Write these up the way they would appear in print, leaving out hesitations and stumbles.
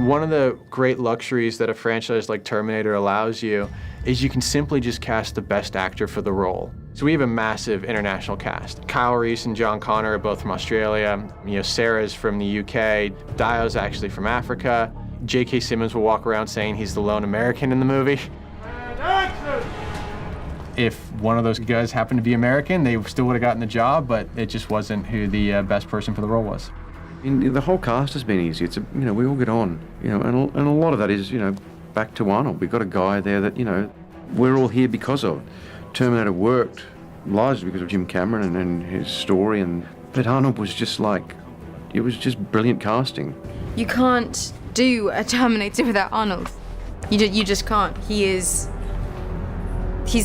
One of the great luxuries that a franchise like Terminator allows you is you can simply just cast the best actor for the role. So we have a massive international cast. Kyle Reese and John Connor are both from Australia. Sarah's from the UK. Dio's actually from Africa. J.K. Simmons will walk around saying he's the lone American in the movie. If one of those guys happened to be American, they still would have gotten the job, but it just wasn't who the best person for the role was. The whole cast has been easy. It's we all get on, and a lot of that is, back to Arnold. We've got a guy there that, we're all here because of. Terminator worked largely because of Jim Cameron and his story, but Arnold was just it was just brilliant casting. You can't do a Terminator without Arnold. You just can't. He's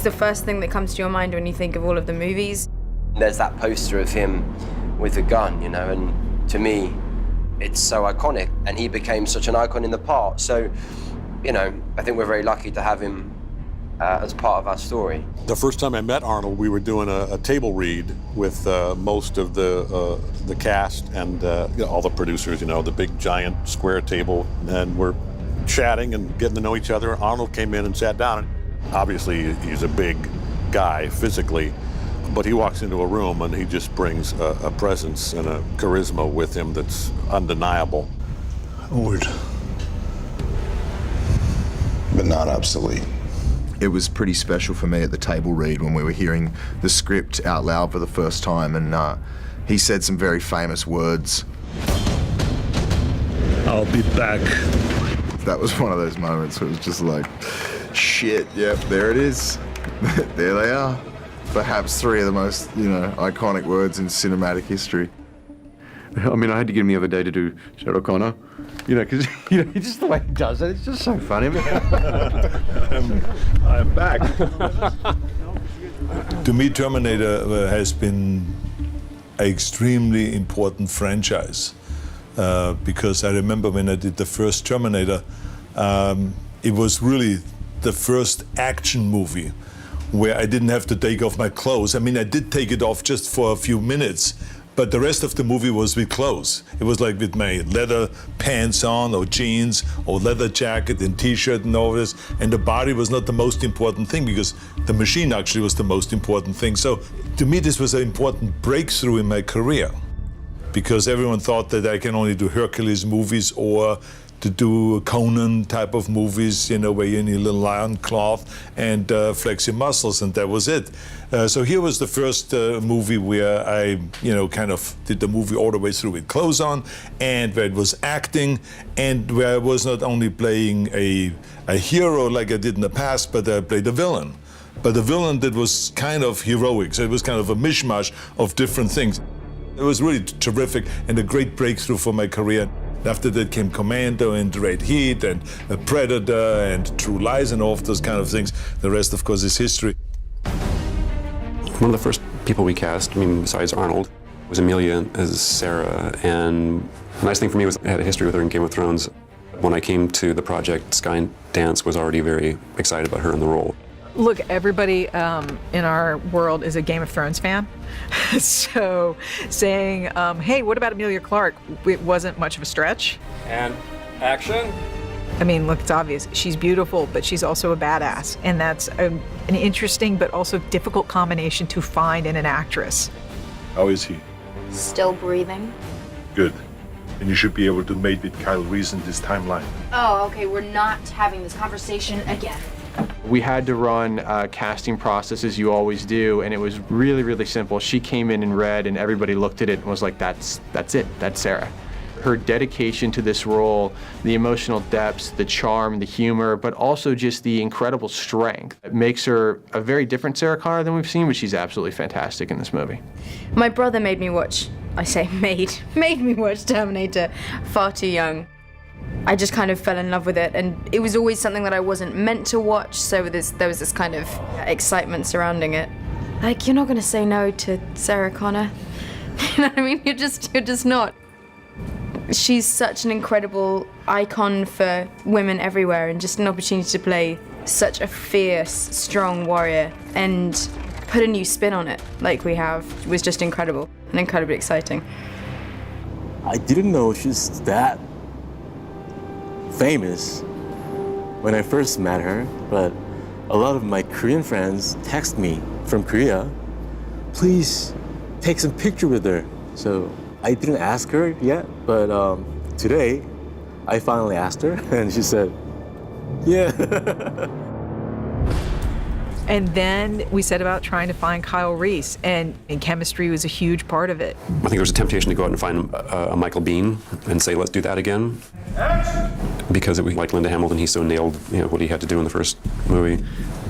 the first thing that comes to your mind when you think of all of the movies. There's that poster of him with a gun, and to me, it's so iconic, and he became such an icon in the part. So, I think we're very lucky to have him as part of our story. The first time I met Arnold, we were doing a table read with most of the cast and all the producers, the big giant square table, and we're chatting and getting to know each other. Arnold came in and sat down. Obviously, he's a big guy physically, but he walks into a room and he just brings a presence and a charisma with him that's undeniable. Old, but not obsolete. It was pretty special for me at the table read when we were hearing the script out loud for the first time, and he said some very famous words. I'll be back. That was one of those moments where it was just like, shit, yep, there it is. There they are. Perhaps three of the most, iconic words in cinematic history. I had to get him the other day to do Sarah Connor, because just the way he does it, it's just so funny. I'm back. To me, Terminator has been an extremely important franchise because I remember when I did the first Terminator, it was really the first action movie where I didn't have to take off my clothes. I did take it off just for a few minutes, but the rest of the movie was with clothes. It was like with my leather pants on, or jeans, or leather jacket and t-shirt and all this. And the body was not the most important thing because the machine actually was the most important thing. So to me, this was an important breakthrough in my career because everyone thought that I can only do Hercules movies or to do Conan type of movies, where you need a little lion cloth and flex your muscles, and that was it. So here was the first movie where I, kind of did the movie all the way through with clothes on, and where it was acting, and where I was not only playing a hero like I did in the past, but I played a villain. But a villain that was kind of heroic, so it was kind of a mishmash of different things. It was really terrific and a great breakthrough for my career. After that came Commando and Red Heat and Predator and True Lies and all of those kind of things. The rest, of course, is history. One of the first people we cast, besides Arnold, was Emilia as Sarah. And the nice thing for me was I had a history with her in Game of Thrones. When I came to the project, Skydance was already very excited about her in the role. Look, everybody in our world is a Game of Thrones fan. So saying, hey, what about Emilia Clarke? It wasn't much of a stretch. And action. Look, it's obvious. She's beautiful, but she's also a badass. And that's an interesting but also difficult combination to find in an actress. How is he? Still breathing. Good. And you should be able to mate with Kyle Reese in this timeline. Oh, okay, we're not having this conversation again. We had to run a casting process as you always do, and it was really, really simple. She came in and read, and everybody looked at it and was like, that's it, that's Sarah. Her dedication to this role, the emotional depths, the charm, the humor, but also just the incredible strength. It makes her a very different Sarah Connor than we've seen, but she's absolutely fantastic in this movie. My brother made me watch, made me watch Terminator far too young. I just kind of fell in love with it, and it was always something that I wasn't meant to watch, so there was this kind of excitement surrounding it. You're not gonna say no to Sarah Connor. You know what I mean? You're just not. She's such an incredible icon for women everywhere, and just an opportunity to play such a fierce, strong warrior and put a new spin on it like we have was just incredible and incredibly exciting. I didn't know she's that famous when I first met her, but a lot of my Korean friends text me from Korea, please take some picture with her. So I didn't ask her yet, but today I finally asked her and she said, yeah. And then we set about trying to find Kyle Reese, and chemistry was a huge part of it. I think there was a temptation to go out and find a Michael Biehn and say, let's do that again. Because it was like Linda Hamilton, he so nailed what he had to do in the first movie.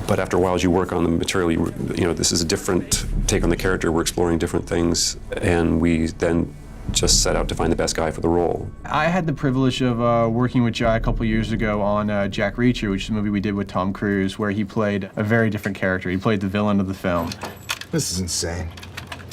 But after a while, as you work on the material, this is a different take on the character. We're exploring different things, and we then just set out to find the best guy for the role. I had the privilege of working with Jai a couple years ago on Jack Reacher, which is a movie we did with Tom Cruise, where he played a very different character. He played the villain of the film. This is insane.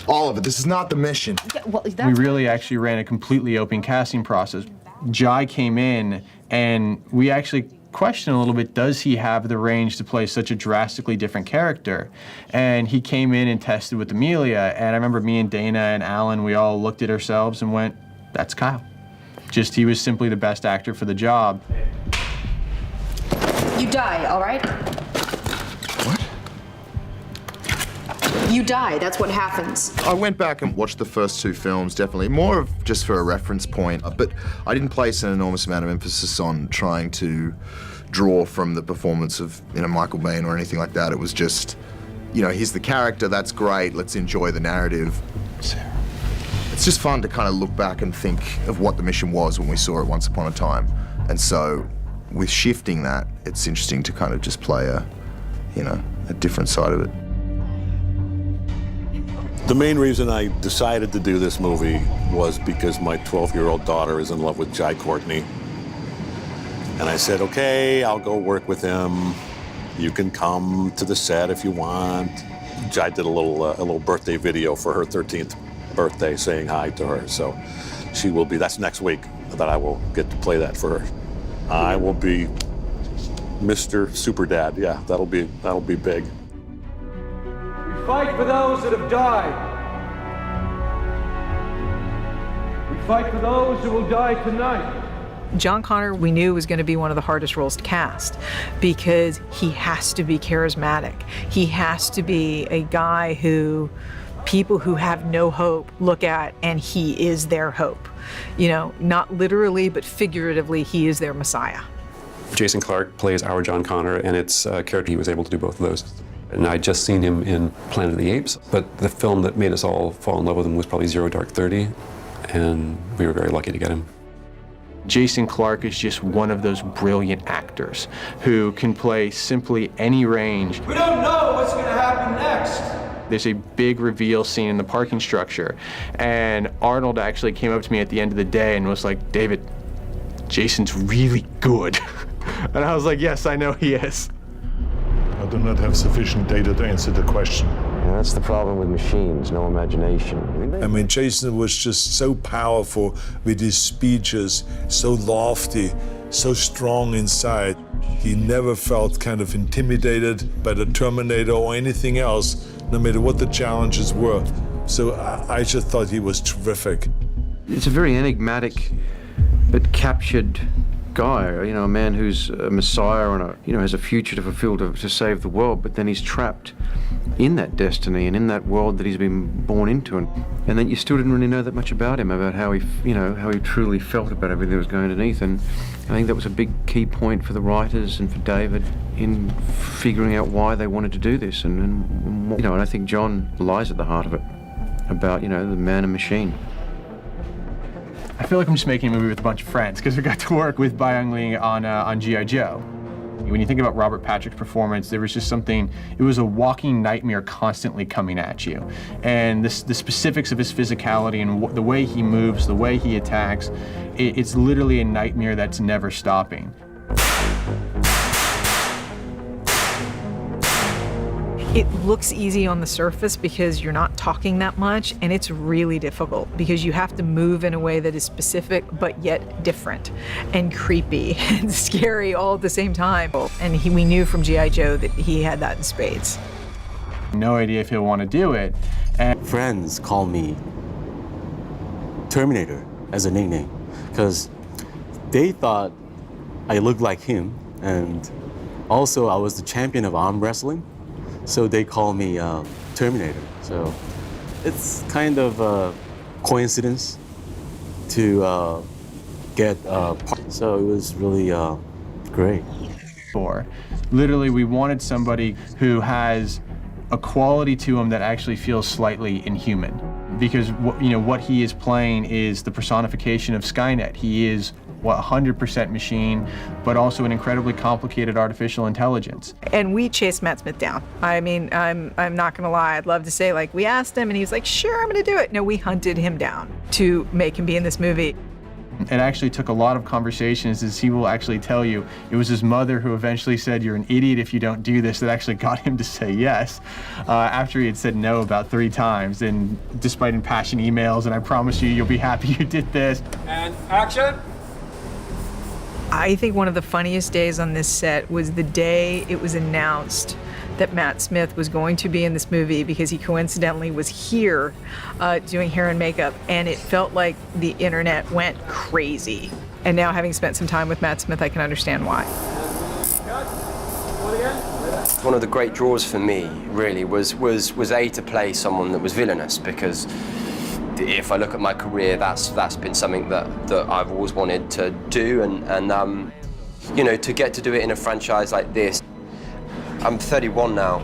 All of it. This is not the mission. We really actually ran a completely open casting process. Jai came in, and we actually questioned a little bit, does he have the range to play such a drastically different character? And he came in and tested with Amelia, and I remember me and Dana and Alan, we all looked at ourselves and went, that's Kyle. Just, he was simply the best actor for the job. You die, all right? What? You die, that's what happens. I went back and watched the first two films, definitely, more of just for a reference point, but I didn't place an enormous amount of emphasis on trying to draw from the performance of Michael Biehn or anything like that. It was just, here's the character, that's great, let's enjoy the narrative. Sarah. It's just fun to kind of look back and think of what the mission was when we saw it once upon a time. And so, with shifting that, it's interesting to kind of just play a different side of it. The main reason I decided to do this movie was because my 12-year-old daughter is in love with Jai Courtney. And I said, okay, I'll go work with him. You can come to the set if you want. Jai did a little birthday video for her 13th birthday saying hi to her. So she will be, that's next week that I will get to play that for her. I will be Mr. Super Dad. Yeah, that'll be big. We fight for those that have died. We fight for those who will die tonight. John Connor, we knew, was going to be one of the hardest roles to cast because he has to be charismatic. He has to be a guy who people who have no hope look at, and he is their hope. Not literally, but figuratively, he is their Messiah. Jason Clarke plays our John Connor, and it's a character he was able to do both of those. And I'd just seen him in Planet of the Apes, but the film that made us all fall in love with him was probably Zero Dark 30, and we were very lucky to get him. Jason Clarke is just one of those brilliant actors who can play simply any range. We don't know what's going to happen next. There's a big reveal scene in the parking structure, and Arnold actually came up to me at the end of the day and was like, David, Jason's really good. And I was like, yes, I know he is. I do not have sufficient data to answer the question. That's the problem with machines, no imagination. I mean, Jason was just so powerful with his speeches, so lofty, so strong inside. He never felt kind of intimidated by the Terminator or anything else, no matter what the challenges were. So I just thought he was terrific. It's a very enigmatic but captured guy, a man who's a messiah and has a future to fulfill to save the world, but then he's trapped in that destiny and in that world that he's been born into, and then you still didn't really know that much about him, about how he truly felt about everything that was going underneath. And I think that was a big key point for the writers and for David in figuring out why they wanted to do this, and I think John lies at the heart of it, about the man and machine. I feel like I'm just making a movie with a bunch of friends because we got to work with Byung Lee on G.I. Joe. When you think about Robert Patrick's performance, there was just something, it was a walking nightmare constantly coming at you. And the specifics of his physicality and the way he moves, the way he attacks, it's literally a nightmare that's never stopping. It looks easy on the surface because you're not talking that much, and it's really difficult because you have to move in a way that is specific but yet different and creepy and scary all at the same time. And we knew from G.I. Joe that he had that in spades. No idea if he'll want to do it. And friends call me Terminator as a nickname because they thought I look like him, and also I was the champion of arm wrestling, so they call me Terminator. So it's kind of a coincidence to get so it was really great. Literally, we wanted somebody who has a quality to him that actually feels slightly inhuman, because what he is playing is the personification of Skynet. He is 100% machine, but also an incredibly complicated artificial intelligence. And we chased Matt Smith down. I mean, I'm not gonna lie, I'd love to say, like, we asked him and he was like, sure, I'm gonna do it. No, we hunted him down to make him be in this movie. It actually took a lot of conversations, as he will actually tell you. It was his mother who eventually said, "You're an idiot if you don't do this," that actually got him to say yes, after he had said no about 3 times, and despite impassioned emails, and I promise you, you'll be happy you did this. And action! I think one of the funniest days on this set was the day it was announced that Matt Smith was going to be in this movie, because he coincidentally was here doing hair and makeup, and it felt like the internet went crazy. And now, having spent some time with Matt Smith, I can understand why. One of the great draws for me, really, was A, to play someone that was villainous, because if I look at my career, that's been something that I've always wanted to do, and to get to do it in a franchise like this. I'm 31 now.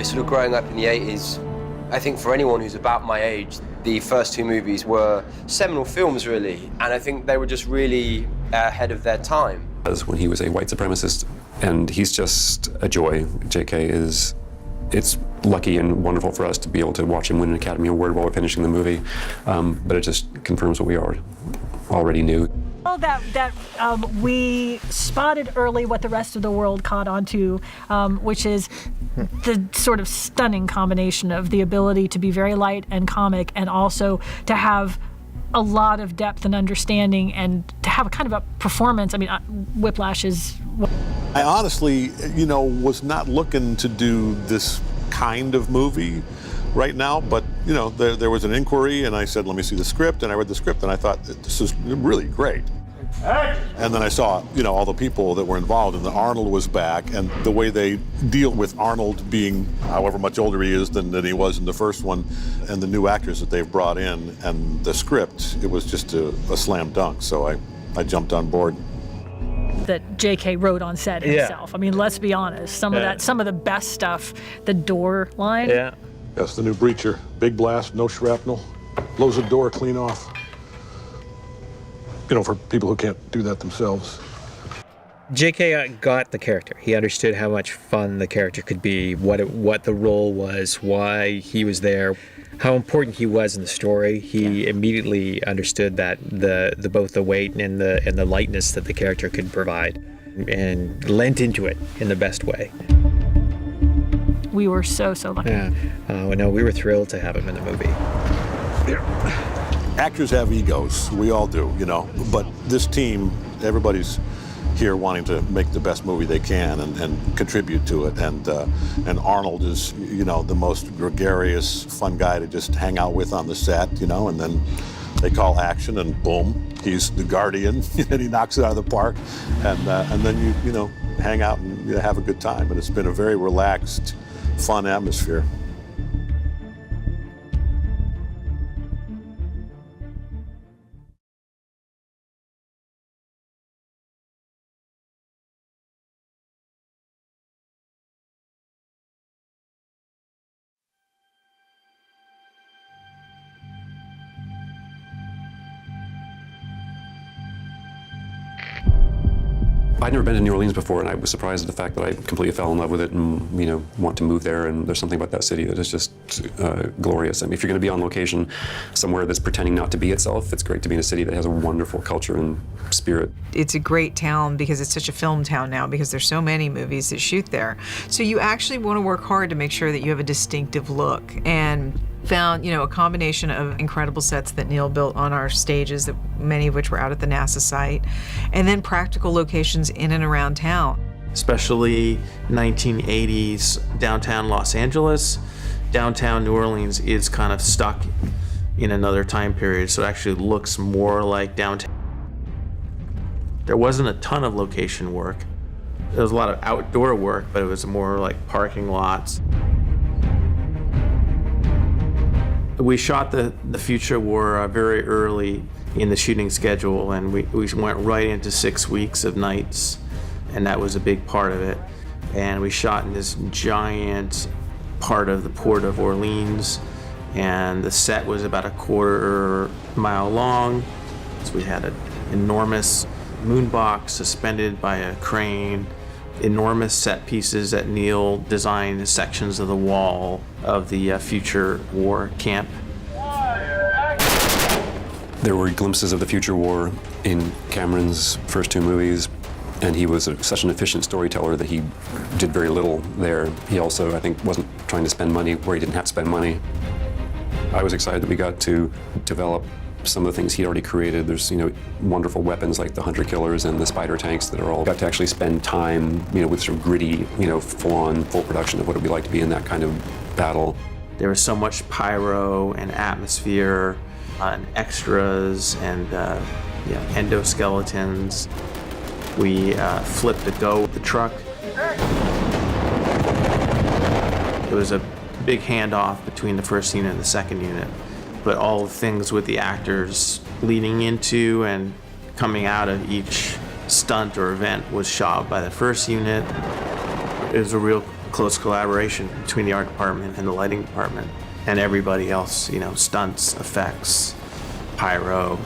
Sort of growing up in the 80s, I think for anyone who's about my age, the first 2 movies were seminal films, really, and I think they were just really ahead of their time. As when he was a white supremacist, and he's just a joy. JK it's lucky and wonderful for us to be able to watch him win an Academy Award while we're finishing the movie, but it just confirms what we already knew. That we spotted early what the rest of the world caught on to, which is the sort of stunning combination of the ability to be very light and comic, and also to have a lot of depth and understanding, and to have a kind of a performance. I mean, Whiplash is... I honestly, was not looking to do this kind of movie right now, but there was an inquiry, and I said, let me see the script, and I read the script, and I thought, this is really great. And then I saw, all the people that were involved, and that Arnold was back, and the way they deal with Arnold being however much older he is than he was in the first one, and the new actors that they've brought in, and the script, it was just a slam dunk, so I jumped on board. That JK wrote on set himself. I mean, let's be honest, some of the best stuff, the door line. Yeah. That's the new Breacher. Big blast, no shrapnel, blows the door clean off. For people who can't do that themselves. JK got the character. He understood how much fun the character could be, what the role was, why he was there, how important he was in the story. He immediately understood that both the weight and the lightness that the character could provide, and lent into it in the best way. We were so lucky. Yeah. No, we were thrilled to have him in the movie. Yeah. Actors have egos, we all do, but this team, everybody's here wanting to make the best movie they can and contribute to it, and Arnold is, the most gregarious, fun guy to just hang out with on the set, and then they call action, and boom, he's the guardian, and he knocks it out of the park, and then you hang out and have a good time, and it's been a very relaxed, fun atmosphere. I'd never been to New Orleans before, and I was surprised at the fact that I completely fell in love with it and, want to move there. And there's something about that city that is just glorious. I mean, if you're going to be on location somewhere that's pretending not to be itself, it's great to be in a city that has a wonderful culture and spirit. It's a great town because it's such a film town now, because there's so many movies that shoot there. So you actually want to work hard to make sure that you have a distinctive look, and found, a combination of incredible sets that Neil built on our stages, that many of which were out at the NASA site, and then practical locations in and around town. Especially 1980s downtown Los Angeles, downtown New Orleans is kind of stuck in another time period, so it actually looks more like downtown. There wasn't a ton of location work. There was a lot of outdoor work, but it was more like parking lots. We shot the Future War very early in the shooting schedule, and we went right into 6 weeks of nights, and that was a big part of it. And we shot in this giant part of the port of Orleans, and the set was about a quarter mile long. So we had an enormous moon box suspended by a crane, enormous set pieces that Neil designed sections of the wall of the Future War camp. There were glimpses of the Future War in Cameron's first two movies, and he was such an efficient storyteller that he did very little there. He also, I think, wasn't trying to spend money where he didn't have to spend money. I was excited that we got to develop some of the things he'd already created. There's, wonderful weapons like the hunter killers and the spider tanks that are all got to actually spend time, with sort of gritty, full production of what it would be like to be in that kind of battle. There was so much pyro and atmosphere and extras and endoskeletons. We flipped a go with the truck. There was a big handoff between the first unit and the second unit, but all the things with the actors leading into and coming out of each stunt or event was shot by the first unit. It was a real close collaboration between the art department and the lighting department and everybody else, stunts, effects, pyro,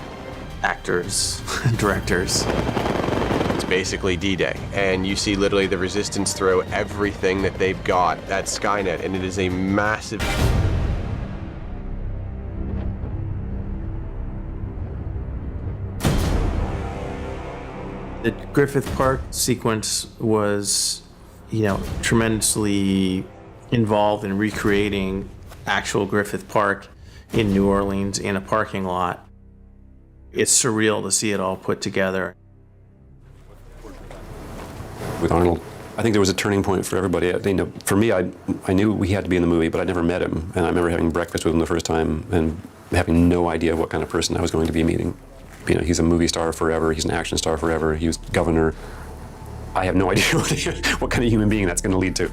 actors, directors. It's basically D-Day, and you see literally the Resistance throw everything that they've got at Skynet, and it is a massive... The Griffith Park sequence was, tremendously involved in recreating actual Griffith Park in New Orleans in a parking lot. It's surreal to see it all put together. With Arnold, I think there was a turning point for everybody. For me, I knew he had to be in the movie, but I'd never met him. And I remember having breakfast with him the first time and having no idea what kind of person I was going to be meeting. He's a movie star forever. He's an action star forever. He was governor. I have no idea what kind of human being that's going to lead to.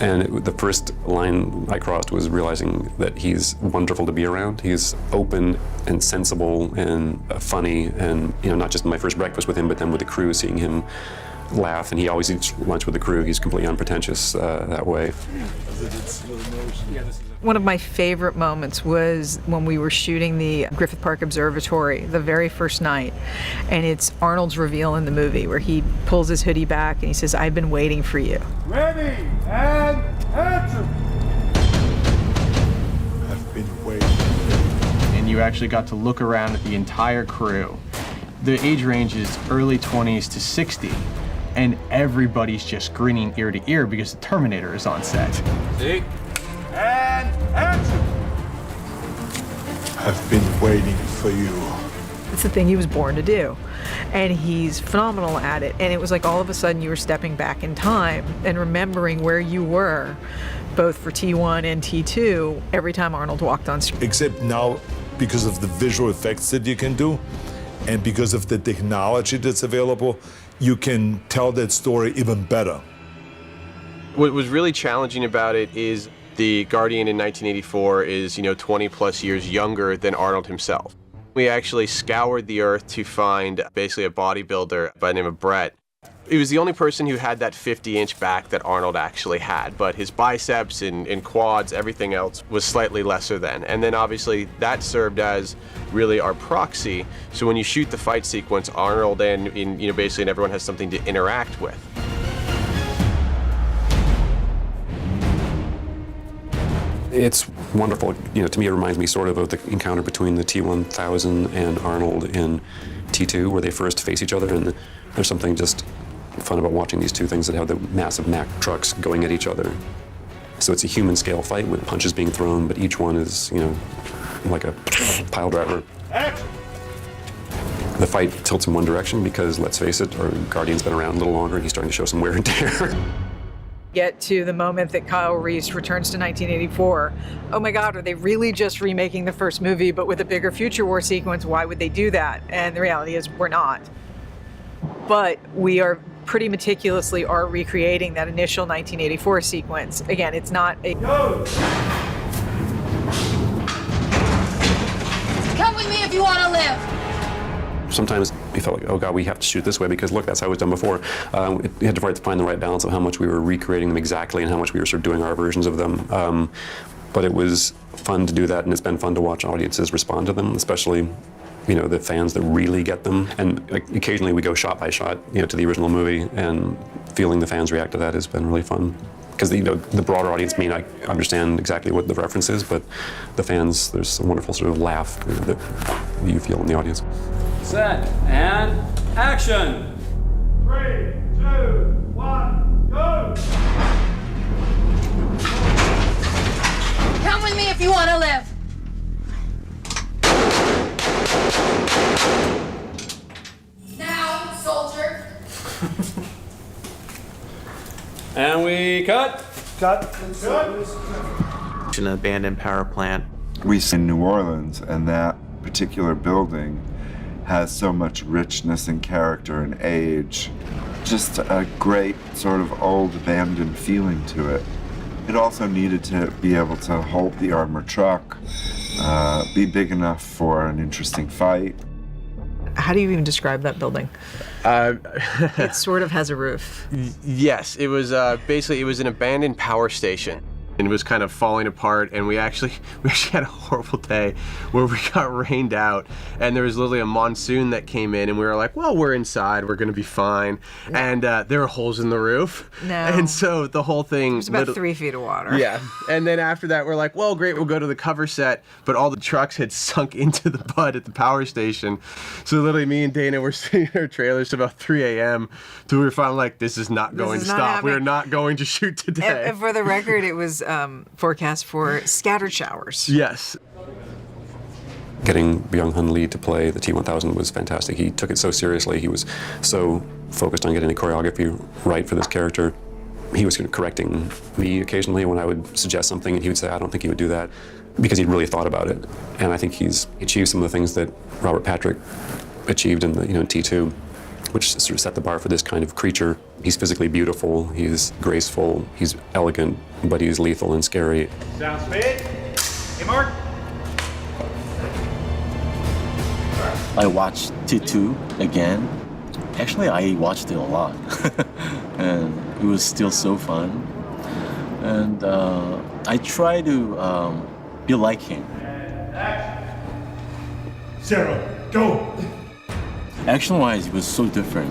And the first line I crossed was realizing that he's wonderful to be around. He's open and sensible and funny, and not just my first breakfast with him, but then with the crew, seeing him laugh, and he always eats lunch with the crew. He's completely unpretentious that way. One of my favorite moments was when we were shooting the Griffith Park Observatory the very first night, and it's Arnold's reveal in the movie where he pulls his hoodie back and he says, "I've been waiting for you." Ready and action! I've been waiting. And you actually got to look around at the entire crew. The age range is early 20s to 60. And everybody's just grinning ear to ear because the Terminator is on set. Take and action! I've been waiting for you. It's the thing he was born to do. And he's phenomenal at it. And it was like all of a sudden you were stepping back in time and remembering where you were, both for T1 and T2, every time Arnold walked on screen. Except now, because of the visual effects that you can do, and because of the technology that's available, you can tell that story even better. What was really challenging about it is the Guardian in 1984 is, 20 plus years younger than Arnold himself. We actually scoured the earth to find basically a bodybuilder by the name of Brett. He was the only person who had that 50-inch back that Arnold actually had, but his biceps and quads, everything else was slightly lesser than. And then obviously that served as really our proxy. So when you shoot the fight sequence, Arnold and basically everyone has something to interact with. It's wonderful. To me, it reminds me sort of the encounter between the T-1000 and Arnold in T2, where they first face each other, and there's something just fun about watching these two things that have the massive Mack trucks going at each other. So it's a human scale fight with punches being thrown, but each one is, like a pile driver. Action! The fight tilts in one direction because, let's face it, our Guardian's been around a little longer and he's starting to show some wear and tear. Get to the moment that Kyle Reese returns to 1984. Oh my God, are they really just remaking the first movie but with a bigger Future War sequence? Why would they do that? And the reality is we're not. but we are pretty meticulously are recreating that initial 1984 sequence. Again, it's not a... Come with me if you want to live. Sometimes we felt like, oh God, we have to shoot this way because look, that's how it was done before. We had to find the right balance of how much we were recreating them exactly and how much we were sort of doing our versions of them. But it was fun to do that, and it's been fun to watch audiences respond to them, especially the fans that really get them. And occasionally we go shot by shot, to the original movie, and feeling the fans react to that has been really fun. Because the broader audience may not understand exactly what the reference is, but the fans, there's a wonderful sort of laugh that you feel in the audience. Set and action! 3, 2, 1, go! Come with me if you want to live. Now, soldier. And we cut. Cut. An abandoned power plant. We in New Orleans, and that particular building has so much richness and character and age. Just a great sort of old abandoned feeling to it. It also needed to be able to hold the armored truck, be big enough for an interesting fight. How do you even describe that building? It sort of has a roof. Yes, it was basically it was an abandoned power station. And it was kind of falling apart, and we actually had a horrible day where we got rained out, and there was literally a monsoon that came in, and we were like, well, we're inside, we're gonna be fine. No. And there were holes in the roof. No. And so the whole thing— There's about 3 feet of water. Yeah. And then after that, we're like, well, great, we'll go to the cover set, but all the trucks had sunk into the mud at the power station. So literally me and Dana were sitting in our trailers till about 3 a.m. till we were finally like, this is not going to stop. We are not going to shoot today. And for the record, it was forecast for scattered showers. Yes. Getting Byung-hun Lee to play the T-1000 was fantastic. He took it so seriously. He was so focused on getting the choreography right for this character. He was correcting me occasionally when I would suggest something, and he would say, I don't think he would do that, because he'd really thought about it. And I think he's achieved some of the things that Robert Patrick achieved in the T2, which sort of set the bar for this kind of creature. He's physically beautiful, he's graceful, he's elegant, but he's lethal and scary. Sound speed. Hey, Mark. I watched T2 again. Actually, I watched it a lot. And it was still so fun. And I try to be like him. Sarah, go. Action-wise, it was so different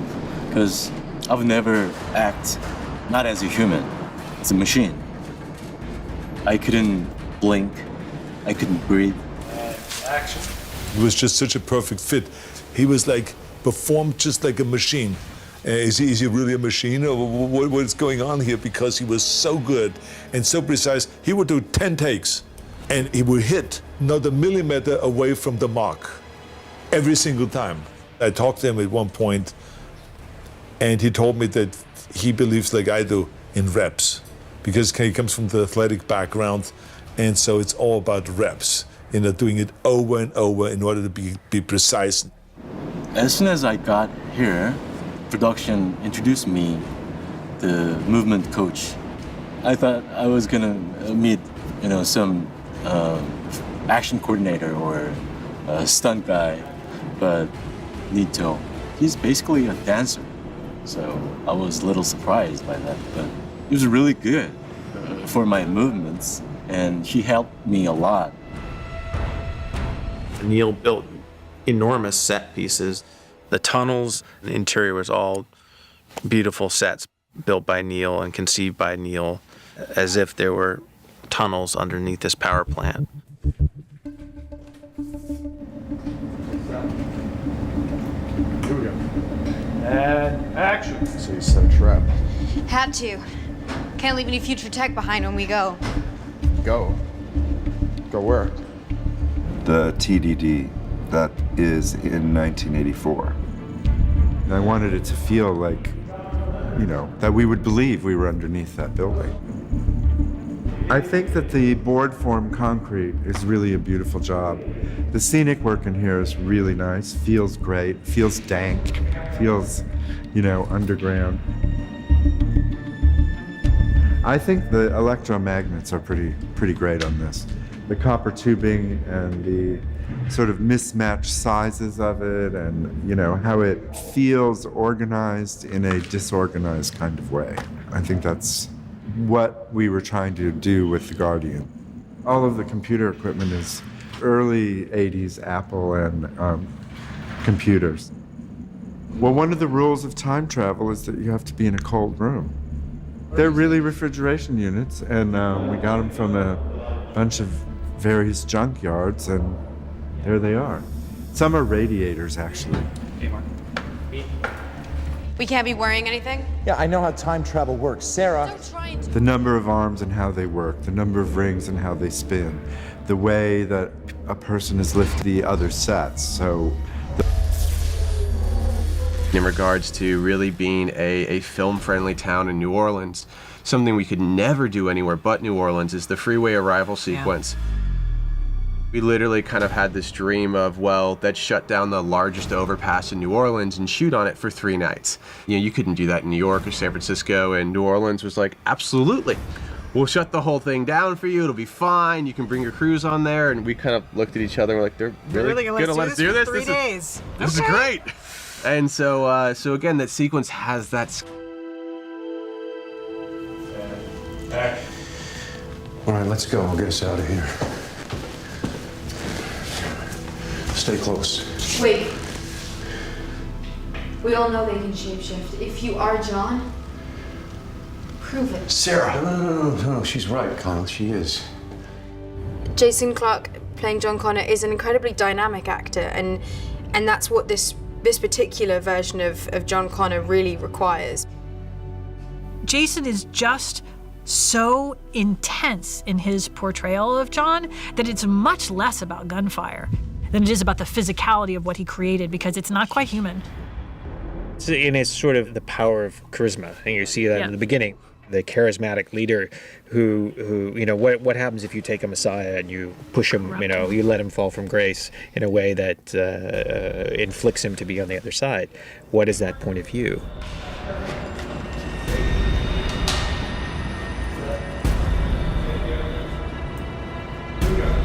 because I've never acted not as a human, as a machine. I couldn't blink, I couldn't breathe. Action. It was just such a perfect fit. He was like, performed just like a machine. Is he really a machine, or what's going on here? Because he was so good and so precise. He would do 10 takes, and he would hit not a millimeter away from the mark every single time. I talked to him at one point, and he told me that he believes, like I do, in reps, because he comes from the athletic background, and so it's all about reps, doing it over and over in order to be precise. As soon as I got here, production introduced me the movement coach. I thought I was gonna meet, some action coordinator or a stunt guy, but Nito, he's basically a dancer. So I was a little surprised by that, but he was really good for my movements, and he helped me a lot. Neil built enormous set pieces. The tunnels, the interior was all beautiful sets built by Neil and conceived by Neil as if there were tunnels underneath this power plant. Here we go. And action. So you set a trap. Had to. Can't leave any future tech behind when we go. Go. Go where? The TDD that is in 1984. And I wanted it to feel like, that we would believe we were underneath that building. I think that the board form concrete is really a beautiful job. The scenic work in here is really nice, feels great, feels dank, feels, underground. I think the electromagnets are pretty great on this. The copper tubing and the sort of mismatched sizes of it, and how it feels organized in a disorganized kind of way. I think that's what we were trying to do with the Guardian. All of the computer equipment is early 80s Apple and computers. Well, one of the rules of time travel is that you have to be in a cold room. They're really refrigeration units, and we got them from a bunch of various junkyards, and there they are. Some are radiators, actually. We can't be wearing anything? Yeah, I know how time travel works. Sarah. The number of arms and how they work, the number of rings and how they spin, the way that a person is lifted the other sets. So, in regards to really being a film-friendly town in New Orleans, something we could never do anywhere but New Orleans is the freeway arrival sequence. We literally kind of had this dream of, well, let's shut down the largest overpass in New Orleans and shoot on it for 3 nights. You couldn't do that in New York or San Francisco, and New Orleans was like, absolutely. We'll shut the whole thing down for you. It'll be fine. You can bring your crews on there. And we kind of looked at each other and we're like, they're really gonna let us do this? 3 days. This is great. And so again, that sequence has that. All right, let's go. I'll get us out of here. Stay close. Wait. We all know they can shapeshift. If you are John, prove it. Sarah! No, she's right, Kyle. She is. Jason Clarke playing John Connor is an incredibly dynamic actor, and that's what this particular version of John Connor really requires. Jason is just so intense in his portrayal of John that it's much less about gunfire than it is about the physicality of what he created, because it's not quite human. And it's sort of the power of charisma, and you see that in the beginning. The charismatic leader who what happens if you take a Messiah and you push him, you let him fall from grace in a way that inflicts him to be on the other side. What is that point of view?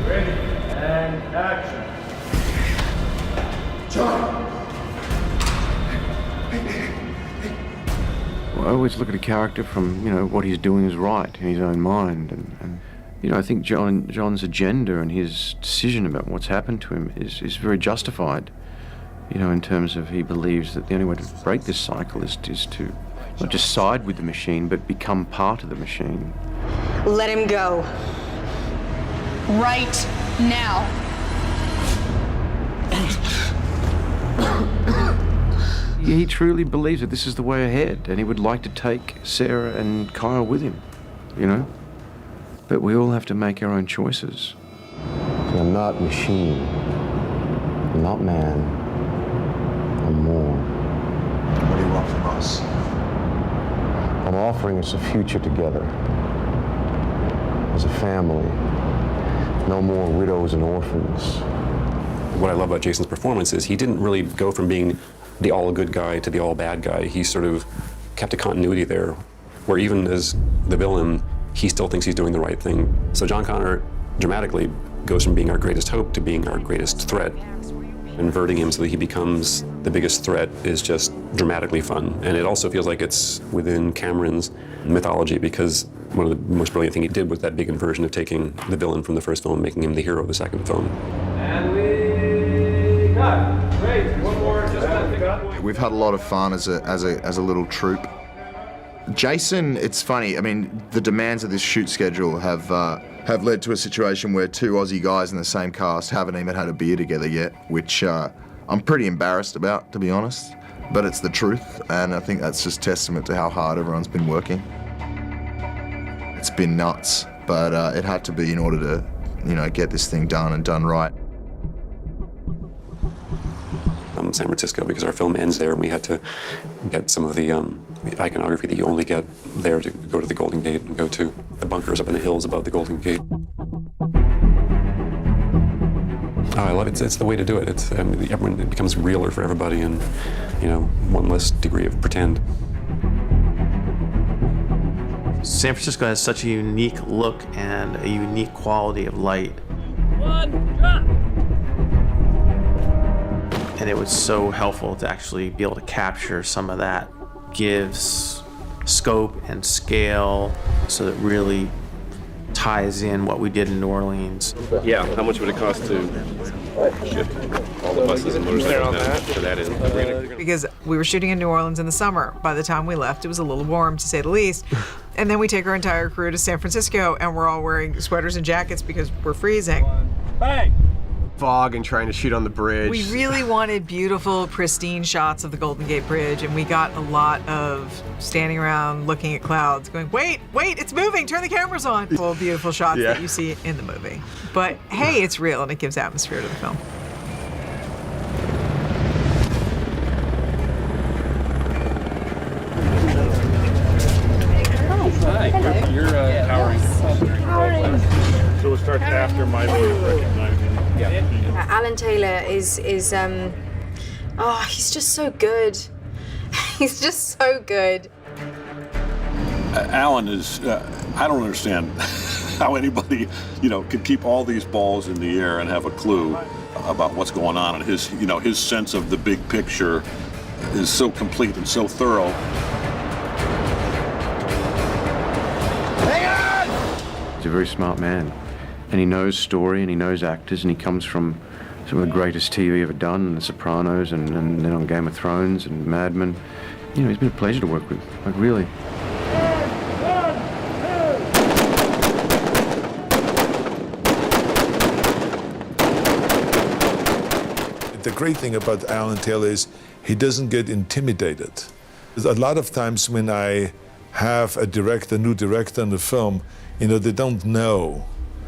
Ready, and action. John! I always look at a character from, what he's doing is right in his own mind. And I think John's agenda and his decision about what's happened to him is very justified, in terms of he believes that the only way to break this cycle is to not just side with the machine, but become part of the machine. Let him go. Right now. He truly believes that this is the way ahead, and he would like to take Sarah and Kyle with him, But we all have to make our own choices. I'm not machine. I'm not man. I'm more. What do you want from us? I'm offering us a future together. As a family. No more widows and orphans. What I love about Jason's performance is he didn't really go from being the all good guy to the all bad guy. He sort of kept a continuity there, where even as the villain, he still thinks he's doing the right thing. So John Connor dramatically goes from being our greatest hope to being our greatest threat. Inverting him so that he becomes the biggest threat is just dramatically fun. And it also feels like it's within Cameron's mythology, because one of the most brilliant things he did was that big inversion of taking the villain from the first film and making him the hero of the second film. And we cut. Great. One more. We've had a lot of fun as a little troupe. Jason, it's funny. I mean, the demands of this shoot schedule have led to a situation where 2 Aussie guys in the same cast haven't even had a beer together yet, which I'm pretty embarrassed about, to be honest. But it's the truth, and I think that's just testament to how hard everyone's been working. It's been nuts, but it had to be in order to, get this thing done and done right. San Francisco, because our film ends there, and we had to get some of the iconography that you only get there to go to the Golden Gate and go to the bunkers up in the hills above the Golden Gate. Oh, I love it. It's the way to do it. It becomes realer for everybody, and one less degree of pretend. San Francisco has such a unique look and a unique quality of light. And it was so helpful to actually be able to capture some of that. Gives scope and scale, so that really ties in what we did in New Orleans. Yeah, how much would it cost to shift all the buses and motorcycles to that end? Because we were shooting in New Orleans in the summer. By the time we left, it was a little warm, to say the least. And then we take our entire crew to San Francisco, and we're all wearing sweaters and jackets because we're freezing. Bang! Fog and trying to shoot on the bridge. We really wanted beautiful, pristine shots of the Golden Gate Bridge, and we got a lot of standing around looking at clouds going, wait, it's moving, turn the cameras on. Full beautiful shots that you see in the movie. But hey, it's real, and it gives atmosphere to the film. Hi, you're powering. So it starts after my recognizing. Alan Taylor is he's just so good. He's just so good. Alan is, I don't understand how anybody, can keep all these balls in the air and have a clue about what's going on. And his sense of the big picture is so complete and so thorough. He's a very smart man, and he knows story, and he knows actors, and he comes from some of the greatest TV ever done, The Sopranos, and then on Game of Thrones and Mad Men. He's been a pleasure to work with, like really. The great thing about Alan Taylor is he doesn't get intimidated. A lot of times when I have a new director in the film, they don't know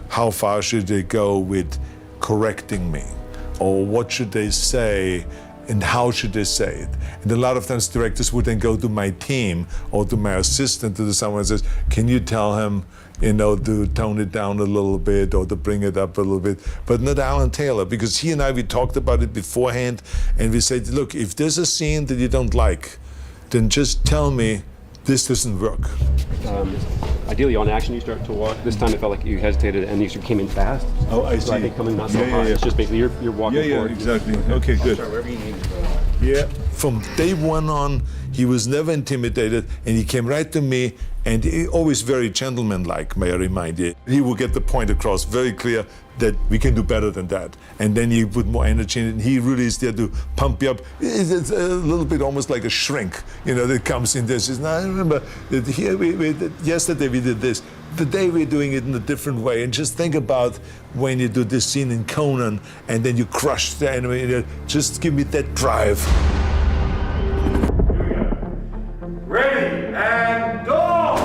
how far should they go with correcting me, or what should they say and how should they say it. And a lot of times directors would then go to my team or to my assistant, to someone and says, can you tell him, to tone it down a little bit or to bring it up a little bit, but not Alan Taylor, because he and I, we talked about it beforehand, and we said, look, if there's a scene that you don't like, then just tell me this doesn't work. Ideally, on action, you start to walk. This time, it felt like you hesitated and you came in fast. Oh, I see. So I think coming not so hard. It's just basically you're walking forward. Exactly. Okay, good. Yeah. From day one on, he was never intimidated, and he came right to me, and he always very gentlemanlike, may I remind you. He would get the point across very clear that we can do better than that. And then you put more energy in it, and he really is there to pump you up. It's a little bit almost like a shrink, that comes in there. Says, I remember that here yesterday we did this. Today we're doing it in a different way. And just think about when you do this scene in Conan, and then you crush the enemy. Just give me that drive. Ready and go!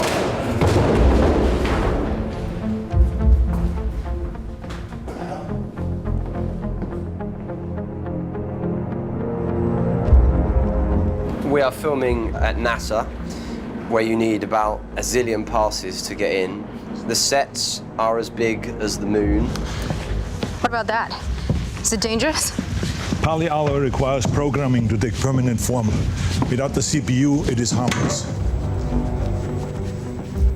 We are filming at NASA, where you need about a zillion passes to get in. The sets are as big as the moon. What about that? Is it dangerous? Polyalloy requires programming to take permanent form. Without the CPU, it is harmless.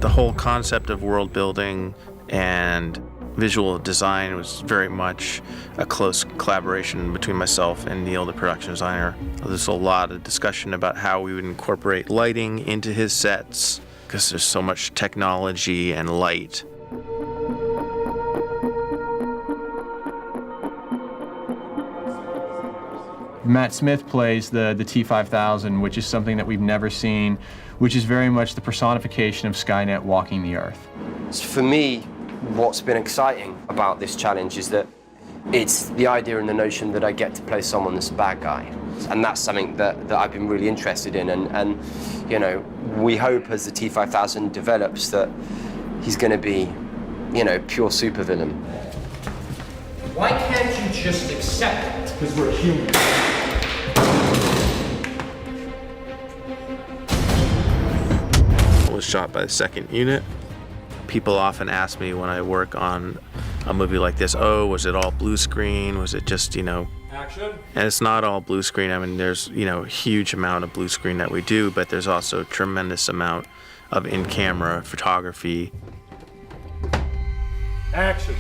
The whole concept of world building and visual design was very much a close collaboration between myself and Neil, the production designer. There's a lot of discussion about how we would incorporate lighting into his sets, because there's so much technology and light. Matt Smith plays the T-5000, which is something that we've never seen, which is very much the personification of Skynet walking the Earth. For me, what's been exciting about this challenge is that it's the idea and the notion that I get to play someone that's a bad guy. And that's something that I've been really interested in. And we hope as the T-5000 develops that he's going to be, pure supervillain. Why can't you just accept it? Because we're human. shot by the second unit. People often ask me when I work on a movie like this, oh, was it all blue screen? Was it just, Action. And it's not all blue screen. I mean, there's, a huge amount of blue screen that we do, but there's also a tremendous amount of in-camera photography. Action.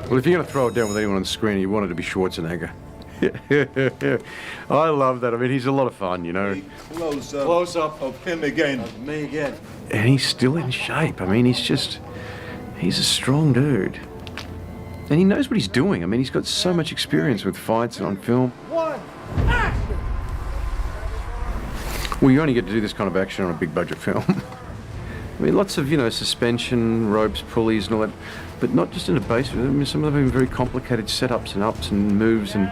Well, if you're going to throw it down with anyone on the screen, you want it to be Schwarzenegger. I love that. I mean, he's a lot of fun, Close up of him again. Me again. And he's still in shape. I mean, he's a strong dude. And he knows what he's doing. I mean, he's got so much experience with fights and on film. One. Action. Well, you only get to do this kind of action on a big budget film. I mean, lots of, suspension, ropes, pulleys and all that, but not just in a base. I mean, some of them have very complicated setups and ups and moves and,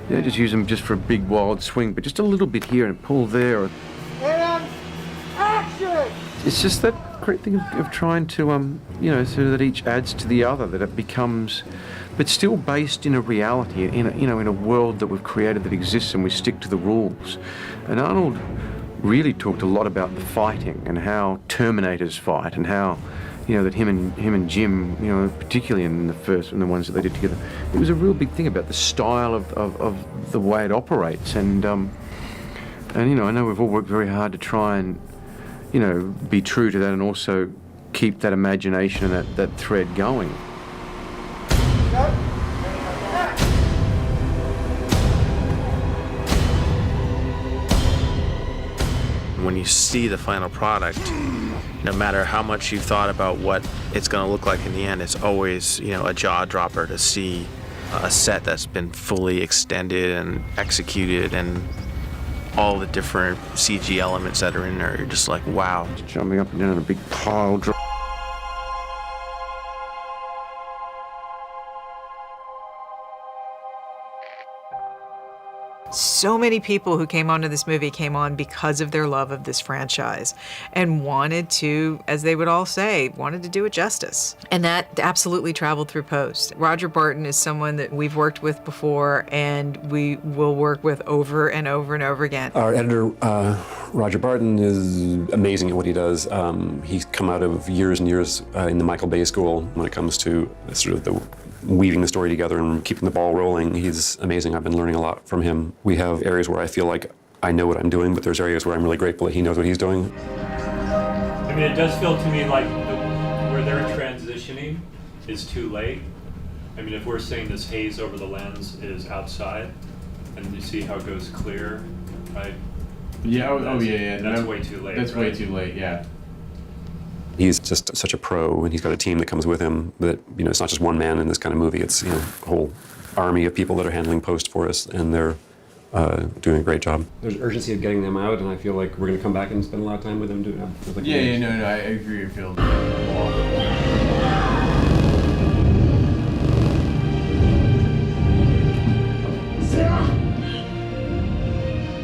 just use them just for a big wild swing, but just a little bit here and pull there. And action. It's just that great thing of trying to, so that each adds to the other, that it becomes, but still based in a reality, in a world that we've created that exists, and we stick to the rules. And Arnold really talked a lot about the fighting and how Terminators fight and how, that him and Jim, particularly in the ones that they did together, it was a real big thing about the style of the way it operates. And I know we've all worked very hard to try and, be true to that and also keep that imagination and that thread going. When you see the final product, no matter how much you've thought about what it's going to look like in the end, it's always, a jaw dropper to see a set that's been fully extended and executed, and all the different CG elements that are in there. You're just like, wow. Jumping up and down in a big pile drop. So many people who came onto this movie came on because of their love of this franchise and wanted to, as they would all say, wanted to do it justice. And that absolutely traveled through post. Roger Barton is someone that we've worked with before and we will work with over and over and over again. Our editor, Roger Barton, is amazing at what he does. He's come out of years and years in the Michael Bay School when it comes to sort of the weaving the story together and keeping the ball rolling. He's amazing. I've been learning a lot from him. We have areas where I feel like I know what I'm doing, but there's areas where I'm really grateful that he knows what he's doing. I mean, it does feel to me like where they're transitioning is too late. I mean, if we're saying this haze over the lens is outside, and you see how it goes clear, right? Yeah, That's way too late. That's right? way too late, yeah. He's just such a pro, and he's got a team that comes with him that, it's not just one man in this kind of movie. It's, a whole army of people that are handling post for us, and they're doing a great job. There's urgency of getting them out, and I feel like we're going to come back and spend a lot of time with them doing that. Like I agree with Phil. Sarah!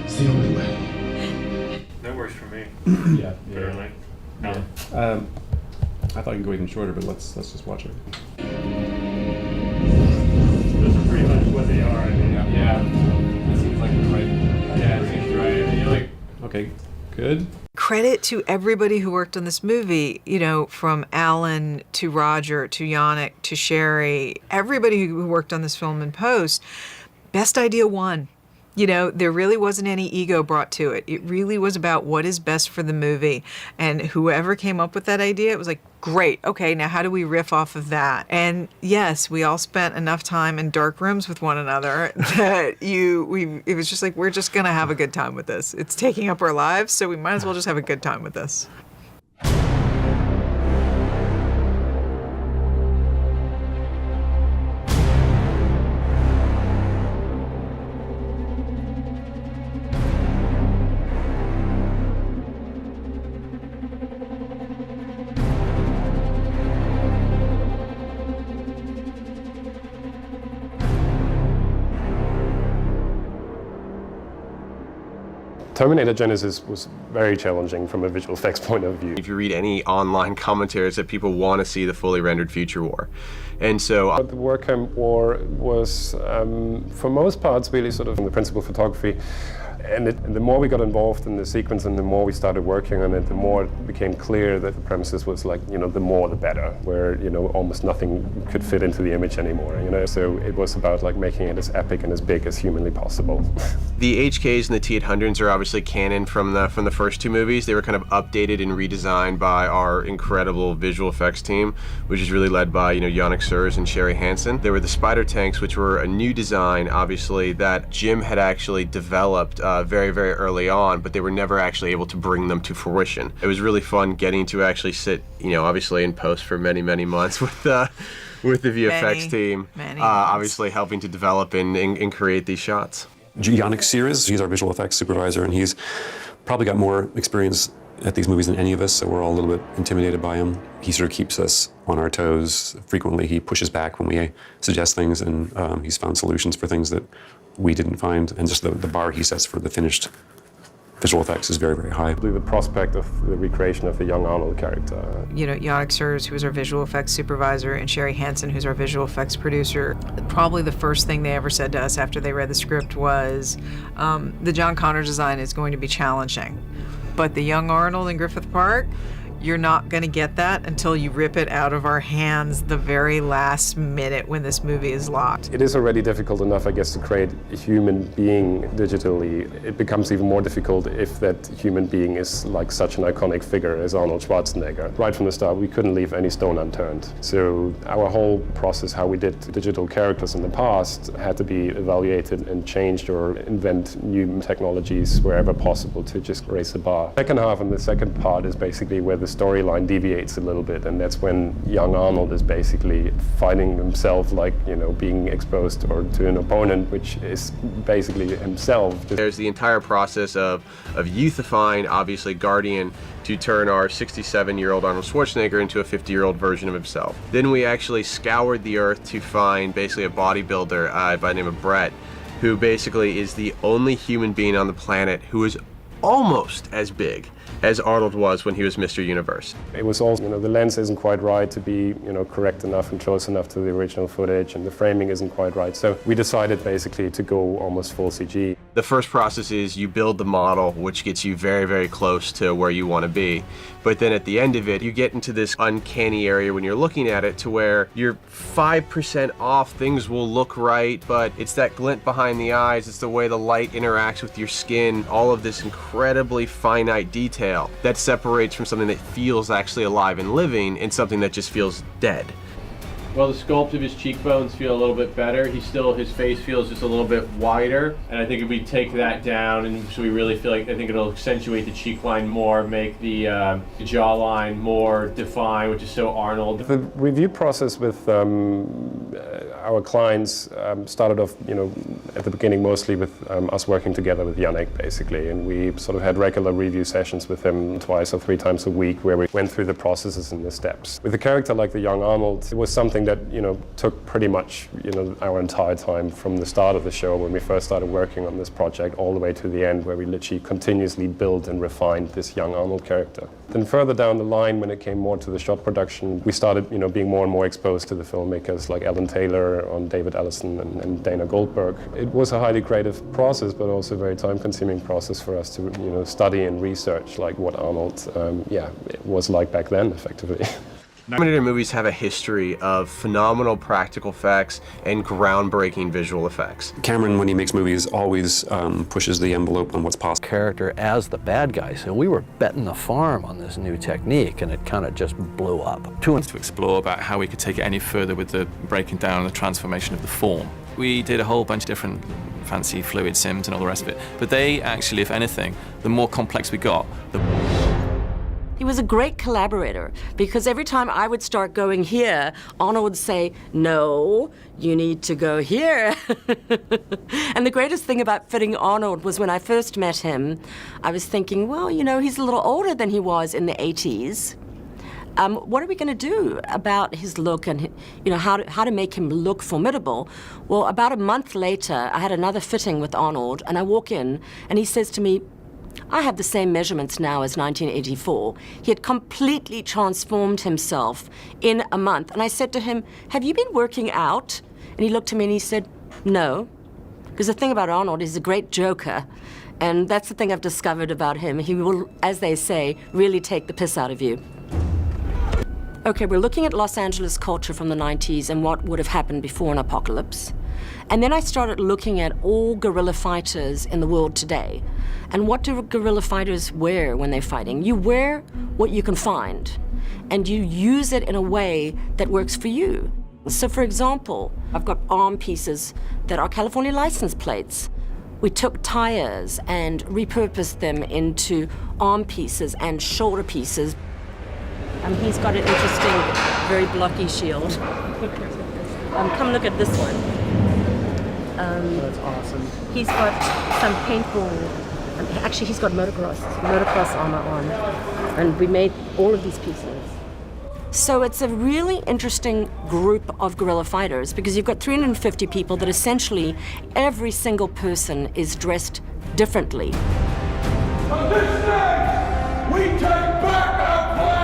It's the only way. That works for me. Yeah. Apparently. No. I thought I could go even shorter, but let's just watch it. Those are pretty much what they are. I mean, Yeah. That seems like the right. Yeah, it seems right. I mean, you're like, Okay, good. Credit to everybody who worked on this movie, from Alan to Roger to Yannick to Sherry, everybody who worked on this film in post. Best idea won. There really wasn't any ego brought to it. It really was about what is best for the movie. And whoever came up with that idea, it was like, great, okay, now how do we riff off of that? And yes, we all spent enough time in dark rooms with one another that it was just like, we're just gonna have a good time with this. It's taking up our lives, so we might as well just have a good time with this. Terminator Genesis was very challenging from a visual effects point of view. If you read any online commentaries, that people want to see the fully rendered future war. And so the war camp war was, for most parts, really sort of the principal photography. And the more we got involved in the sequence and the more we started working on it, the more it became clear that the premises was like, the more the better, where, almost nothing could fit into the image anymore, So it was about like making it as epic and as big as humanly possible. The HKs and the T-800s are obviously canon from the first two movies. They were kind of updated and redesigned by our incredible visual effects team, which is really led by, Yannick Surs and Sherry Hansen. There were the Spider tanks, which were a new design, obviously, that Jim had actually developed very, very early on, but they were never actually able to bring them to fruition. It was really fun getting to actually sit, obviously in post for many, many months with the VFX team, obviously helping to develop and create these shots. Yannick Surs, he's our visual effects supervisor, and he's probably got more experience at these movies than any of us, so we're all a little bit intimidated by him. He sort of keeps us on our toes. Frequently he pushes back when we suggest things, and he's found solutions for things that we didn't find, and just the bar he sets for the finished visual effects is very, very high. The prospect of the recreation of the young Arnold character. Yannick Surs, who's our visual effects supervisor, and Sherry Hansen, who's our visual effects producer. Probably the first thing they ever said to us after they read the script was, the John Connor design is going to be challenging, but the young Arnold in Griffith Park, you're not going to get that until you rip it out of our hands the very last minute when this movie is locked. It is already difficult enough, I guess, to create a human being digitally. It becomes even more difficult if that human being is like such an iconic figure as Arnold Schwarzenegger. Right from the start, we couldn't leave any stone unturned. So our whole process, how we did digital characters in the past, had to be evaluated and changed or invent new technologies wherever possible to just raise the bar. Second half and the second part is basically where the storyline deviates a little bit, and that's when young Arnold is basically finding himself like, being exposed or to an opponent which is basically himself. There's the entire process of youthifying, obviously, Guardian to turn our 67-year-old Arnold Schwarzenegger into a 50-year-old version of himself. Then we actually scoured the earth to find basically a bodybuilder by the name of Brett, who basically is the only human being on the planet who is almost as big as Arnold was when he was Mr. Universe. It was also, the lens isn't quite right to be, correct enough and close enough to the original footage, and the framing isn't quite right. So we decided basically to go almost full CG. The first process is you build the model, which gets you very, very close to where you want to be. But then at the end of it, you get into this uncanny area when you're looking at it to where you're 5% off, things will look right, but it's that glint behind the eyes, it's the way the light interacts with your skin, all of this incredibly finite detail that separates from something that feels actually alive and living and something that just feels dead. Well, the sculpt of his cheekbones feel a little bit better. His face feels just a little bit wider. And I think if we take that down, and so we really feel like, I think it'll accentuate the cheek line more, make the jawline more defined, which is so Arnold. The review process with our clients started off, at the beginning mostly with us working together with Yannick, basically. And we sort of had regular review sessions with him 2 or 3 times a week where we went through the processes and the steps. With a character like the young Arnold, it was something that took pretty much our entire time from the start of the show when we first started working on this project all the way to the end, where we literally continuously built and refined this young Arnold character. Then further down the line, when it came more to the shot production, we started being more and more exposed to the filmmakers like Alan Taylor, on David Ellison, and Dana Goldberg. It was a highly creative process, but also a very time-consuming process for us to study and research like what Arnold it was like back then, effectively. Terminator movies have a history of phenomenal practical effects and groundbreaking visual effects. Cameron, when he makes movies, always pushes the envelope on what's possible. Character as the bad guy, so we were betting the farm on this new technique, and it kind of just blew up. To explore about how we could take it any further with the breaking down and the transformation of the form. We did a whole bunch of different fancy fluid sims and all the rest of it, but they actually, if anything, the more complex we got, He was a great collaborator because every time I would start going here, Arnold would say, no, you need to go here. And the greatest thing about fitting Arnold was when I first met him, I was thinking, well, he's a little older than he was in the 80s. What are we going to do about his look and how to make him look formidable? Well, about a month later, I had another fitting with Arnold, and I walk in, and he says to me, I have the same measurements now as 1984. He had completely transformed himself in a month. And I said to him, have you been working out? And he looked at me and he said, no. Because the thing about Arnold, he's a great joker. And that's the thing I've discovered about him. He will, as they say, really take the piss out of you. Okay, we're looking at Los Angeles culture from the 90s and what would have happened before an apocalypse. And then I started looking at all guerrilla fighters in the world today. And what do guerrilla fighters wear when they're fighting? You wear what you can find, and you use it in a way that works for you. So for example, I've got arm pieces that are California license plates. We took tires and repurposed them into arm pieces and shoulder pieces. He's got an interesting, very blocky shield. Come look at this one. That's awesome. He's got some paintball, actually he's got motocross armor on. And we made all of these pieces. So it's a really interesting group of guerrilla fighters because you've got 350 people that essentially every single person is dressed differently. On this day, we take back our planet!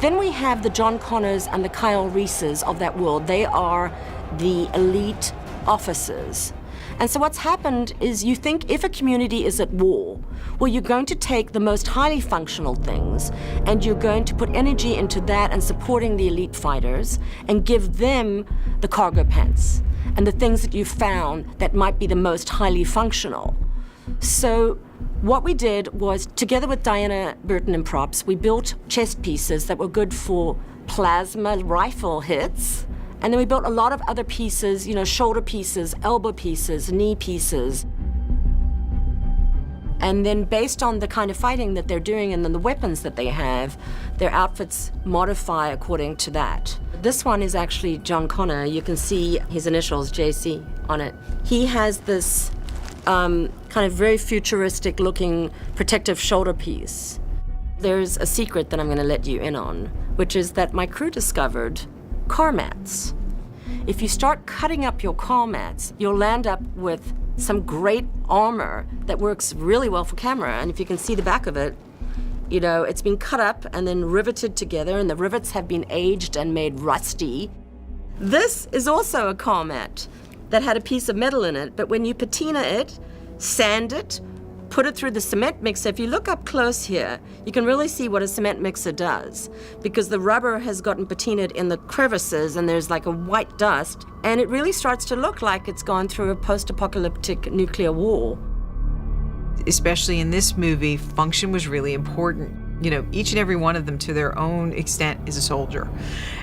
Then we have the John Connors and the Kyle Reeses of that world. They are the elite officers. And so what's happened is you think if a community is at war, well, you're going to take the most highly functional things and you're going to put energy into that and supporting the elite fighters and give them the cargo pants and the things that you found that might be the most highly functional. So what we did was, together with Diana Burton and props, we built chest pieces that were good for plasma rifle hits. And then we built a lot of other pieces, shoulder pieces, elbow pieces, knee pieces. And then based on the kind of fighting that they're doing and then the weapons that they have, their outfits modify according to that. This one is actually John Connor. You can see his initials, JC, on it. He has this kind of very futuristic looking protective shoulder piece. There's a secret that I'm going to let you in on, which is that my crew discovered car mats. If you start cutting up your car mats, you'll land up with some great armor that works really well for camera. And if you can see the back of it, it's been cut up and then riveted together, and the rivets have been aged and made rusty. This is also a car mat that had a piece of metal in it, but when you patina it, sand it, put it through the cement mixer. If you look up close here, you can really see what a cement mixer does, because the rubber has gotten patinaed in the crevices and there's like a white dust, and it really starts to look like it's gone through a post-apocalyptic nuclear war. Especially in this movie, function was really important. Each and every one of them to their own extent is a soldier.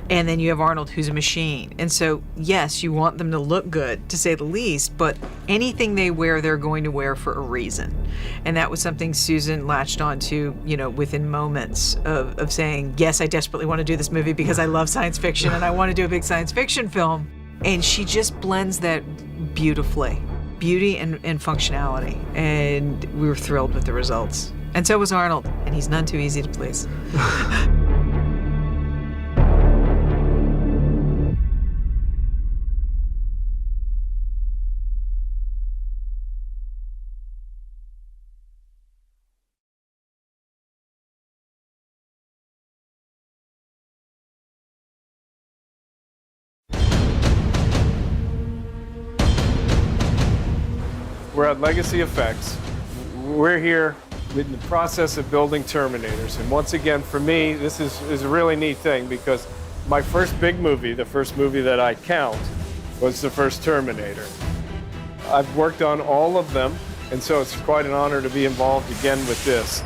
And then you have Arnold, who's a machine. And so, yes, you want them to look good, to say the least, but anything they wear, they're going to wear for a reason. And that was something Susan latched onto, within moments of saying, yes, I desperately want to do this movie because I love science fiction and I want to do a big science fiction film. And she just blends that beautifully. Beauty and functionality. And we were thrilled with the results. And so was Arnold, and he's none too easy to please. We're at Legacy Effects. We're here in the process of building Terminators. And once again, for me, this is a really neat thing because my first big movie, the first movie that I count, was the first Terminator. I've worked on all of them, and so it's quite an honor to be involved again with this.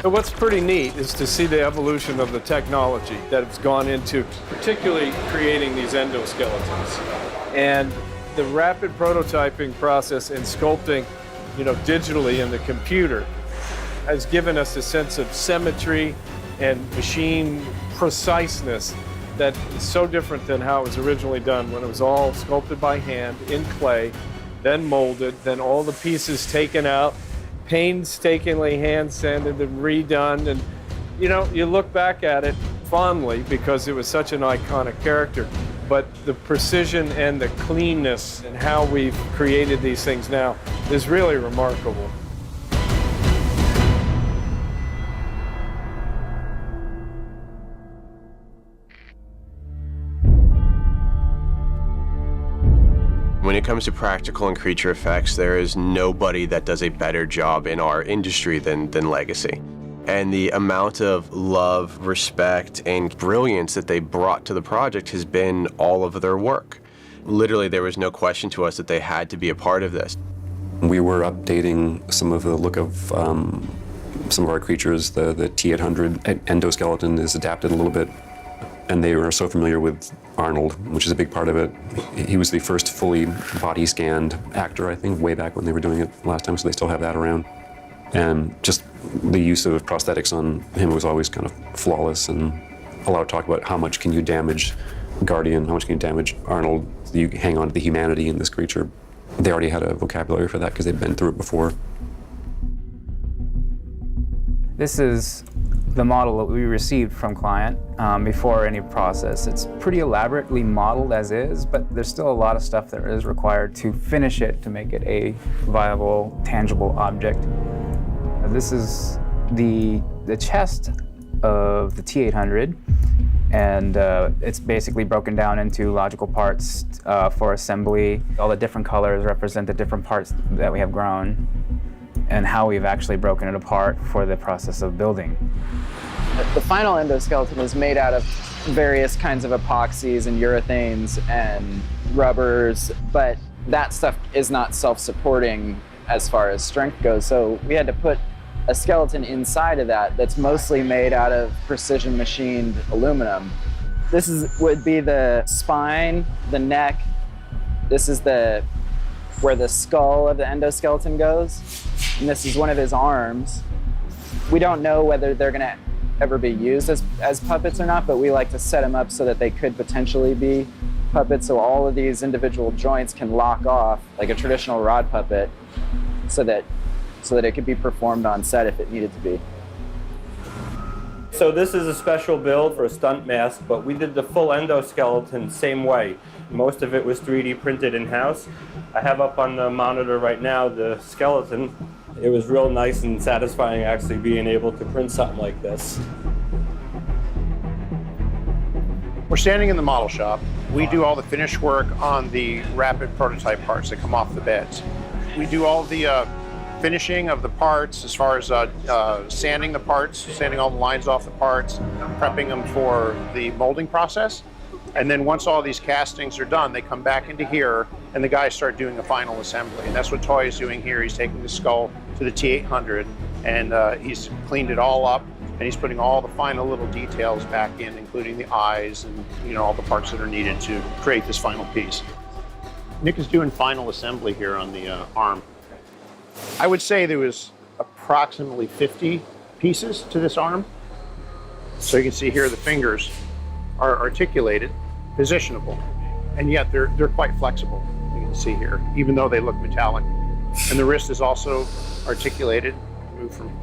So what's pretty neat is to see the evolution of the technology that has gone into particularly creating these endoskeletons. And the rapid prototyping process and sculpting digitally in the computer has given us a sense of symmetry and machine preciseness that is so different than how it was originally done when it was all sculpted by hand in clay, then molded, then all the pieces taken out, painstakingly hand sanded and redone. And you look back at it fondly because it was such an iconic character. but the precision and the cleanness and how we've created these things now is really remarkable. When it comes to practical and creature effects, there is nobody that does a better job in our industry than Legacy. And the amount of love, respect, and brilliance that they brought to the project has been all of their work. Literally, there was no question to us that they had to be a part of this. We were updating some of the look of some of our creatures. The T-800 endoskeleton is adapted a little bit, and they were so familiar with Arnold, which is a big part of it. He was the first fully body scanned actor, I think, way back when they were doing it last time, so they still have that around. And just the use of prosthetics on him was always kind of flawless, and a lot of talk about how much can you damage Guardian, how much can you damage Arnold, you hang on to the humanity in this creature. They already had a vocabulary for that because they'd been through it before. This is the model that we received from client before any process. It's pretty elaborately modeled as is, but there's still a lot of stuff that is required to finish it to make it a viable, tangible object. This is the chest of the T-800, and it's basically broken down into logical parts for assembly. All the different colors represent the different parts that we have grown and how we've actually broken it apart for the process of building. The final endoskeleton is made out of various kinds of epoxies and urethanes and rubbers, but that stuff is not self-supporting as far as strength goes. So we had to put a skeleton inside of that's mostly made out of precision machined aluminum. This would be the spine, the neck. This is where the skull of the endoskeleton goes. And this is one of his arms. We don't know whether they're gonna ever be used as puppets or not, but we like to set them up so that they could potentially be puppets, so all of these individual joints can lock off like a traditional rod puppet so that it could be performed on set if it needed to be. So this is a special build for a stunt mask, but we did the full endoskeleton same way. Most of it was 3D printed in-house. I have up on the monitor right now the skeleton. It was real nice and satisfying actually being able to print something like this. We're standing in the model shop. We do all the finish work on the rapid prototype parts that come off the beds. We do all the finishing of the parts as far as sanding the parts, sanding all the lines off the parts, prepping them for the molding process. And then once all these castings are done, they come back into here and the guys start doing a final assembly. And that's what Toy is doing here. He's taking the skull to the T-800 and he's cleaned it all up and he's putting all the final little details back in, including the eyes and all the parts that are needed to create this final piece. Nick is doing final assembly here on the arm. I would say there was approximately 50 pieces to this arm. So you can see here the fingers are articulated, positionable, and yet they're quite flexible, you can see here, even though they look metallic. And the wrist is also articulated, move from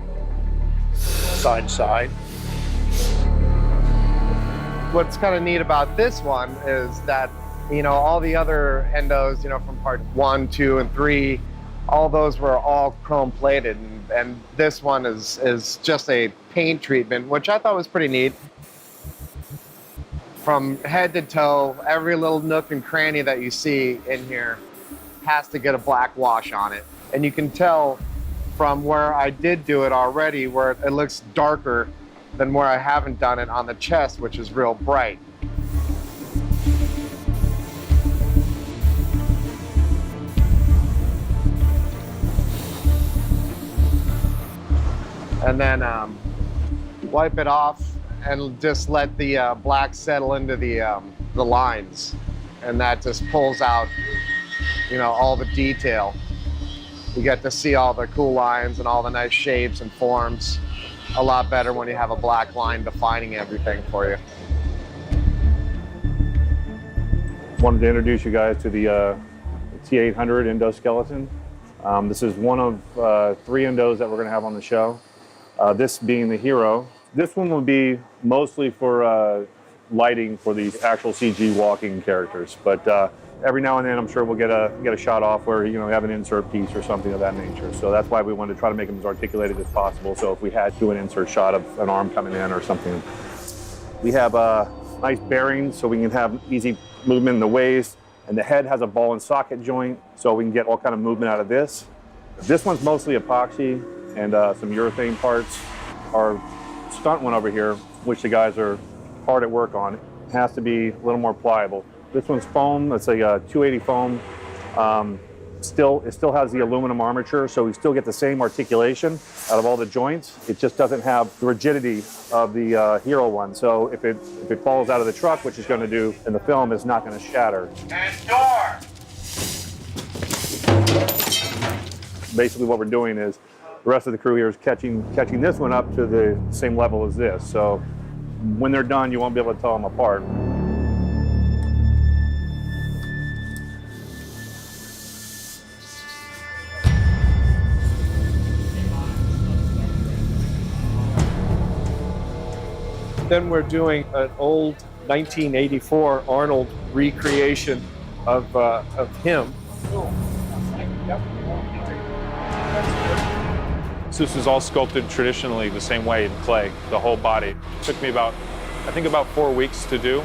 side to side. What's kind of neat about this one is that, all the other endos, from part 1, 2, and 3, all those were all chrome plated, and this one is just a paint treatment, which I thought was pretty neat. From head to toe, every little nook and cranny that you see in here has to get a black wash on it. And you can tell from where I did do it already, where it looks darker than where I haven't done it on the chest, which is real bright. And then wipe it off and just let the black settle into the lines. And that just pulls out, all the detail. You get to see all the cool lines and all the nice shapes and forms a lot better when you have a black line defining everything for you. Wanted to introduce you guys to the T-800 endoskeleton. This is one of 3 endos that we're going to have on the show. This being the hero. This one will be mostly for lighting for these actual CG walking characters. But every now and then, I'm sure we'll get a shot off where we have an insert piece or something of that nature. So that's why we wanted to try to make them as articulated as possible. So if we had to do an insert shot of an arm coming in or something, we have nice bearings so we can have easy movement in the waist. And the head has a ball and socket joint, so we can get all kind of movement out of this. This one's mostly epoxy and some urethane parts. Our stunt one over here, which the guys are hard at work on, has to be a little more pliable. This one's foam. It's a 280 foam. It still has the aluminum armature, so we still get the same articulation out of all the joints. It just doesn't have the rigidity of the Hero one. So if it falls out of the truck, which it's going to do in the film, it's not going to shatter. And door! Basically what we're doing is the rest of the crew here is catching this one up to the same level as this. So when they're done, you won't be able to tell them apart. Then we're doing an old 1984 Arnold recreation of him. This is all sculpted traditionally the same way in clay, the whole body. It took me about 4 weeks to do.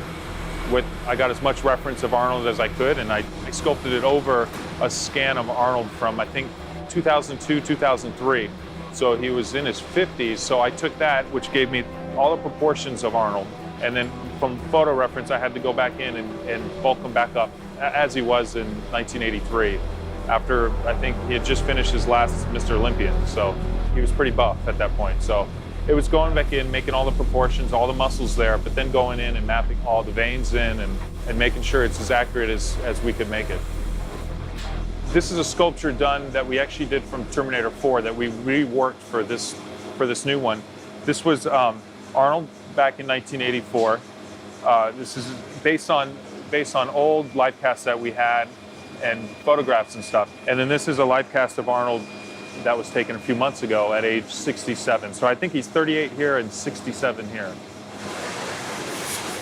I got as much reference of Arnold as I could, and I sculpted it over a scan of Arnold from, I think, 2002, 2003. So he was in his 50s, so I took that, which gave me all the proportions of Arnold. And then from photo reference, I had to go back in and bulk him back up as he was in 1983. After, I think, he had just finished his last Mr. Olympian. So he was pretty buff at that point. So it was going back in, making all the proportions, all the muscles there, but then going in and mapping all the veins in and making sure it's as accurate as we could make it. This is a sculpture done that we actually did from Terminator 4 that we reworked for this new one. This was Arnold back in 1984. This is based on old life casts that we had and photographs and stuff. And then this is a life cast of Arnold that was taken a few months ago at age 67. So I think he's 38 here and 67 here.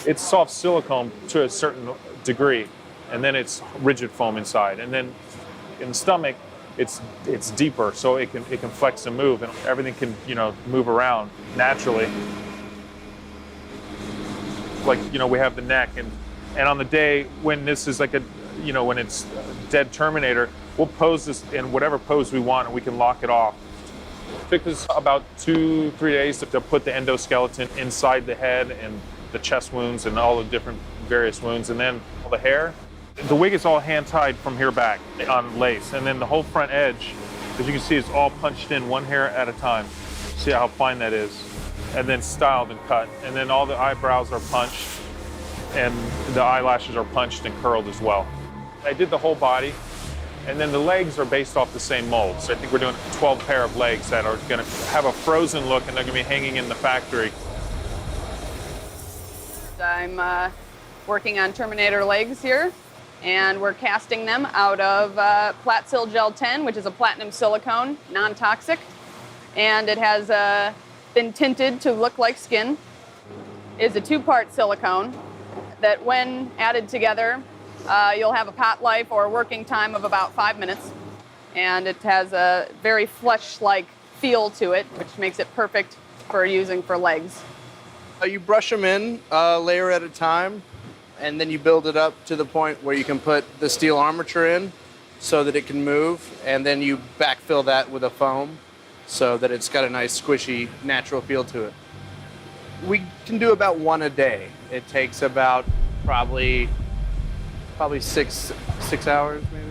It's soft silicone to a certain degree, and then it's rigid foam inside. And then in the stomach, it's deeper, so it can flex and move, and everything can move around naturally. Like we have the neck, and on the day when this is like when it's dead Terminator, we'll pose this in whatever pose we want, and we can lock it off. It took us about 2-3 days to put the endoskeleton inside the head and the chest wounds and all the different various wounds, and then all the hair. The wig is all hand-tied from here back on lace, and then the whole front edge, as you can see, is all punched in one hair at a time. See how fine that is? And then styled and cut. And then all the eyebrows are punched, and the eyelashes are punched and curled as well. I did the whole body, and then the legs are based off the same mold. So I think we're doing 12 pair of legs that are going to have a frozen look, and they're going to be hanging in the factory. I'm working on Terminator legs here, and we're casting them out of Platsil Gel 10, which is a platinum silicone, non-toxic, and it has been tinted to look like skin. It's a 2-part silicone that, when added together, you'll have a pot life or a working time of about 5 minutes, and it has a very flesh-like feel to it, which makes it perfect for using for legs. You brush them in a layer at a time, and then you build it up to the point where you can put the steel armature in so that it can move, and then you backfill that with a foam so that it's got a nice squishy natural feel to it. We can do about 1 a day. It takes about probably 6 hours maybe.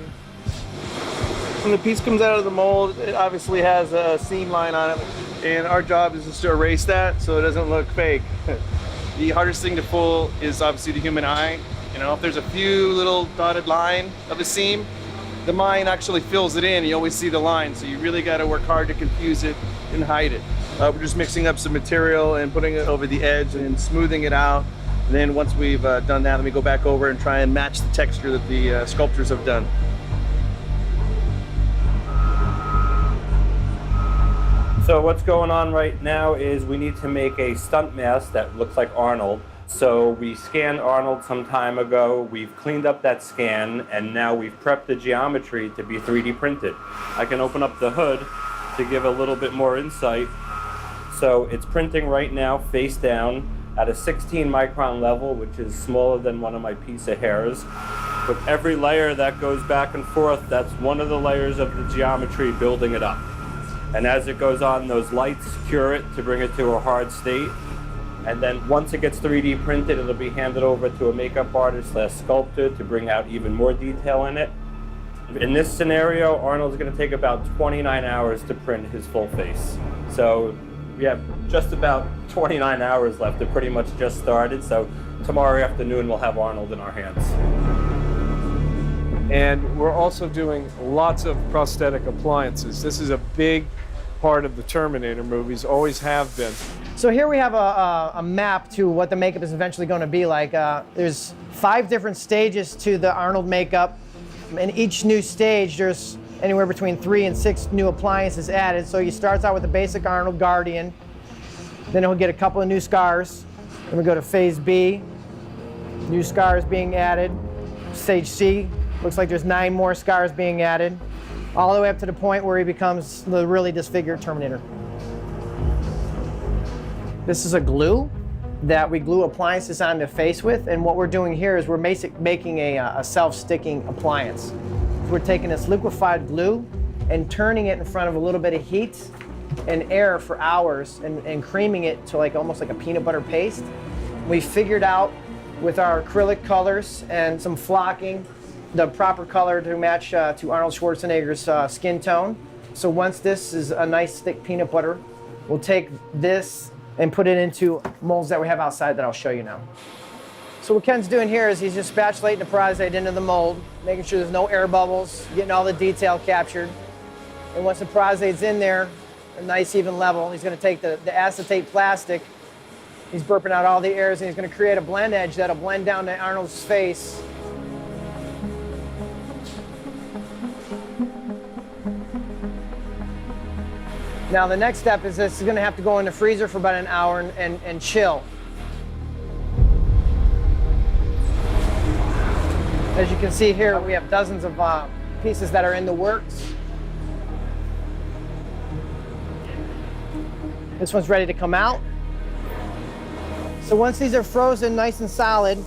When the piece comes out of the mold, it obviously has a seam line on it, and our job is just to erase that so it doesn't look fake. The hardest thing to pull is obviously the human eye. If there's a few little dotted line of a seam, the mine actually fills it in. You always see the line, so you really got to work hard to confuse it and hide it. We're just mixing up some material and putting it over the edge and smoothing it out. And then once we've done that, let me go back over and try and match the texture that the sculptors have done. So what's going on right now is we need to make a stunt mask that looks like Arnold. So we scanned Arnold some time ago, we've cleaned up that scan, and now we've prepped the geometry to be 3D printed. I can open up the hood to give a little bit more insight. So it's printing right now face down at a 16 micron level, which is smaller than one of my piece of hairs. With every layer that goes back and forth, that's one of the layers of the geometry building it up. And as it goes on, those lights cure it to bring it to a hard state. And then once it gets 3D printed, it'll be handed over to a makeup artist / sculptor to bring out even more detail in it. In this scenario, Arnold's gonna take about 29 hours to print his full face. So we have just about 29 hours left. It pretty much just started. So tomorrow afternoon, we'll have Arnold in our hands. And we're also doing lots of prosthetic appliances. This is a big part of the Terminator movies, always have been. So here we have a map to what the makeup is eventually going to be like. There's 5 different stages to the Arnold makeup. In each new stage, there's anywhere between 3 and 6 new appliances added. So you start out with the basic Arnold Guardian, then he'll get a couple of new scars. Then we go to phase B, new scars being added. Stage C, looks like there's 9 more scars being added, all the way up to the point where he becomes the really disfigured Terminator. This is a glue that we glue appliances on the face with, and what we're doing here is we're making a self-sticking appliance. We're taking this liquefied glue and turning it in front of a little bit of heat and air for hours and creaming it to like almost like a peanut butter paste. We figured out with our acrylic colors and some flocking the proper color to match to Arnold Schwarzenegger's skin tone. So once this is a nice thick peanut butter, we'll take this and put it into molds that we have outside that I'll show you now. So what Ken's doing here is he's just spatulating the prostate into the mold, making sure there's no air bubbles, getting all the detail captured. And once the prostate's in there, a nice even level, he's gonna take the acetate plastic, he's burping out all the airs, and he's gonna create a blend edge that'll blend down to Arnold's face. Now the next step is this is going to have to go in the freezer for about an hour and chill. As you can see here, we have dozens of pieces that are in the works. This one's ready to come out. So once these are frozen nice and solid,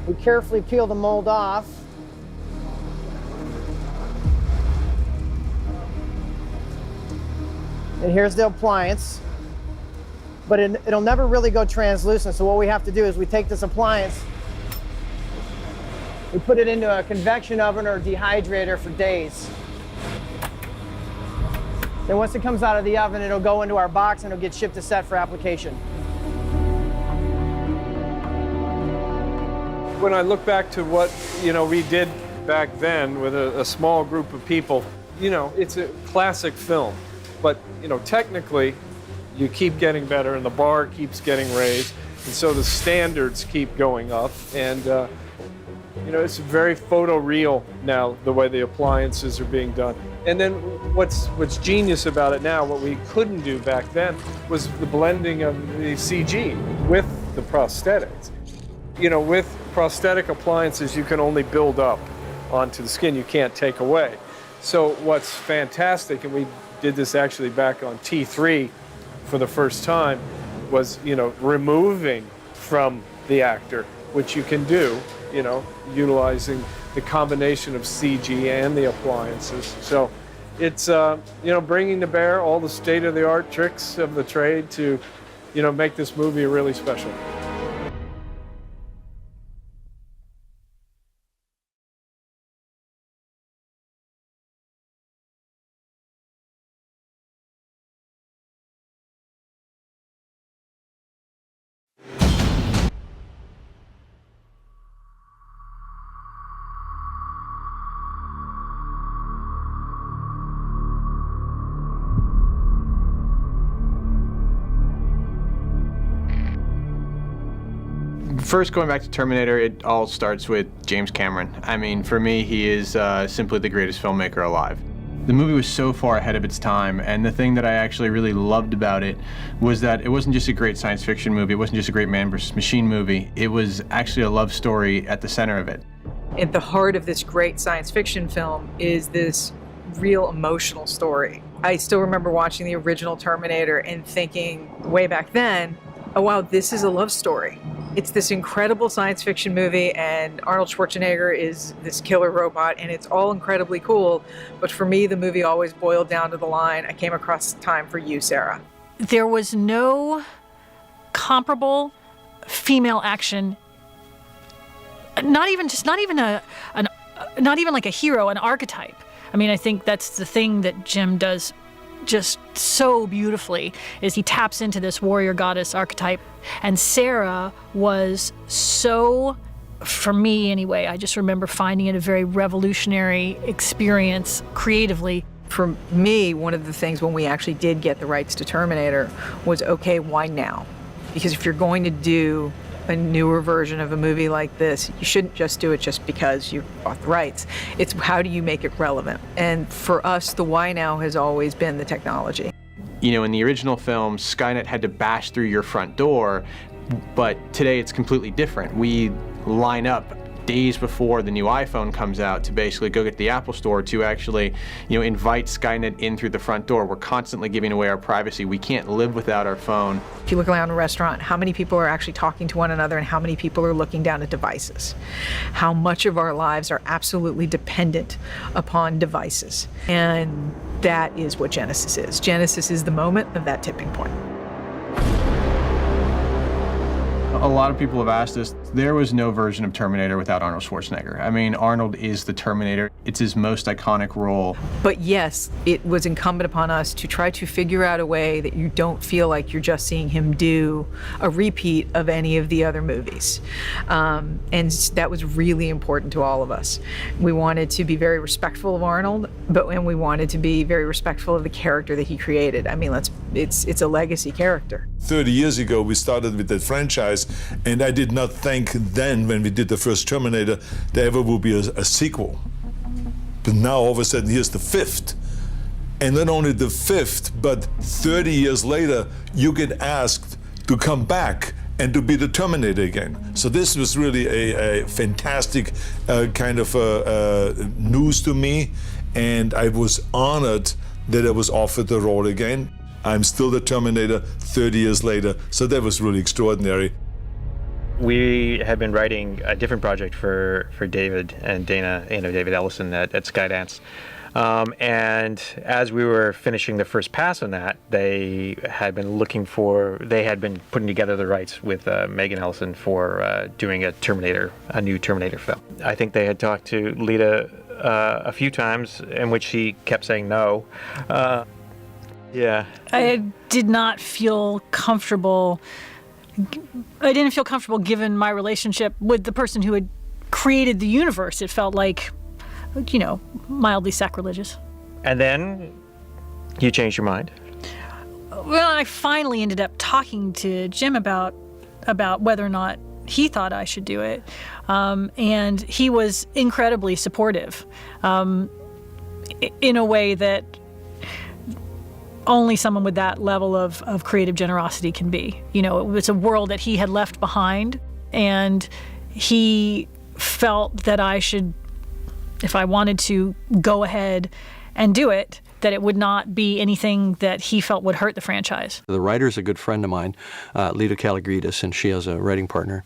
we carefully peel the mold off. And here's the appliance, but it'll never really go translucent. So what we have to do is we take this appliance, we put it into a convection oven or dehydrator for days. Then once it comes out of the oven, it'll go into our box and it'll get shipped to set for application. When I look back to what we did back then with a small group of people, it's a classic film. But technically, you keep getting better, and the bar keeps getting raised, and so the standards keep going up. And it's very photoreal now the way the appliances are being done. And then what's genius about it now, what we couldn't do back then, was the blending of the CG with the prosthetics. With prosthetic appliances, you can only build up onto the skin; you can't take away. So what's fantastic, and we did this actually back on T3 for the first time, was removing from the actor, which you can do, utilizing the combination of CG and the appliances. So it's bringing to bear all the state-of-the-art tricks of the trade to make this movie really special. First, going back to Terminator, it all starts with James Cameron. I mean, for me, he is simply the greatest filmmaker alive. The movie was so far ahead of its time, and the thing that I actually really loved about it was that it wasn't just a great science fiction movie, it wasn't just a great man versus machine movie, it was actually a love story at the center of it. At the heart of this great science fiction film is this real emotional story. I still remember watching the original Terminator and thinking way back then, oh wow, this is a love story. It's this incredible science fiction movie, and Arnold Schwarzenegger is this killer robot, and it's all incredibly cool. But for me, the movie always boiled down to the line, I came across time for you, Sarah. There was no comparable female action, not even like a hero, an archetype. I mean, I think that's the thing that Jim does just so beautifully, is he taps into this warrior goddess archetype. And Sarah was so, for me anyway, I just remember finding it a very revolutionary experience creatively. For me, one of the things when we actually did get the rights to Terminator was, okay, why now? Because if you're going to do a newer version of a movie like this, you shouldn't just do it just because you bought the rights. It's how do you make it relevant? And for us, the why now has always been the technology. You know, in the original film, Skynet had to bash through your front door, but today it's completely different. We line up days before the new iPhone comes out to basically go get the Apple Store to actually, invite Skynet in through the front door. We're constantly giving away our privacy. We can't live without our phone. If you look around a restaurant, how many people are actually talking to one another and how many people are looking down at devices? How much of our lives are absolutely dependent upon devices? And that is what Genesis is. Genesis is the moment of that tipping point. A lot of people have asked us, there was no version of Terminator without Arnold Schwarzenegger. I mean, Arnold is the Terminator. It's his most iconic role. But yes, it was incumbent upon us to try to figure out a way that you don't feel like you're just seeing him do a repeat of any of the other movies. And that was really important to all of us. We wanted to be very respectful of Arnold, and we wanted to be very respectful of the character that he created. I mean, it's a legacy character. 30 years ago, we started with that franchise, and I did not think then, when we did the first Terminator, there ever will be a sequel. But now, all of a sudden, here's the fifth. And not only the fifth, but 30 years later, you get asked to come back and to be the Terminator again. So this was really a fantastic kind of news to me, and I was honored that I was offered the role again. I'm still the Terminator 30 years later, so that was really extraordinary. We had been writing a different project for David and Dana, David Ellison at Skydance. And as we were finishing the first pass on that, they had been putting together the rights with Megan Ellison for doing a new Terminator film. I think they had talked to Lita a few times, in which she kept saying no. Yeah. I did not feel comfortable. I didn't feel comfortable given my relationship with the person who had created the universe. It felt like, mildly sacrilegious. And then you changed your mind? Well, I finally ended up talking to Jim about whether or not he thought I should do it. And he was incredibly supportive in a way that only someone with that level of creative generosity can be. It was a world that he had left behind, and he felt that I should, if I wanted to go ahead and do it, that it would not be anything that he felt would hurt the franchise. The writer's a good friend of mine, Lita Kalagridis, and she has a writing partner,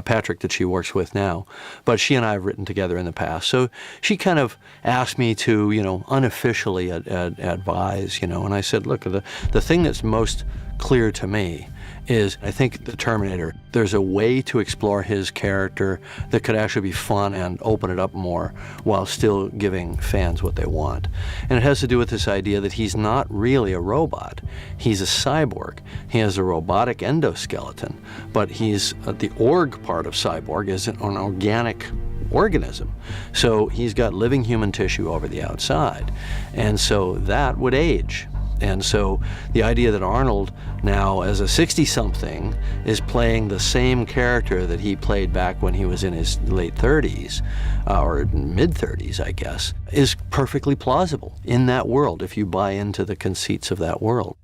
Patrick, that she works with now. But she and I have written together in the past. So she kind of asked me to, unofficially advise, and I said, look, the thing that's most clear to me is I think the Terminator, there's a way to explore his character that could actually be fun and open it up more while still giving fans what they want. And it has to do with this idea that he's not really a robot. He's a cyborg. He has a robotic endoskeleton, but the org part of cyborg is an organic organism. So he's got living human tissue over the outside. And so that would age. And so the idea that Arnold now, as a 60-something, is playing the same character that he played back when he was in his late 30s, or mid-30s, I guess, is perfectly plausible in that world if you buy into the conceits of that world.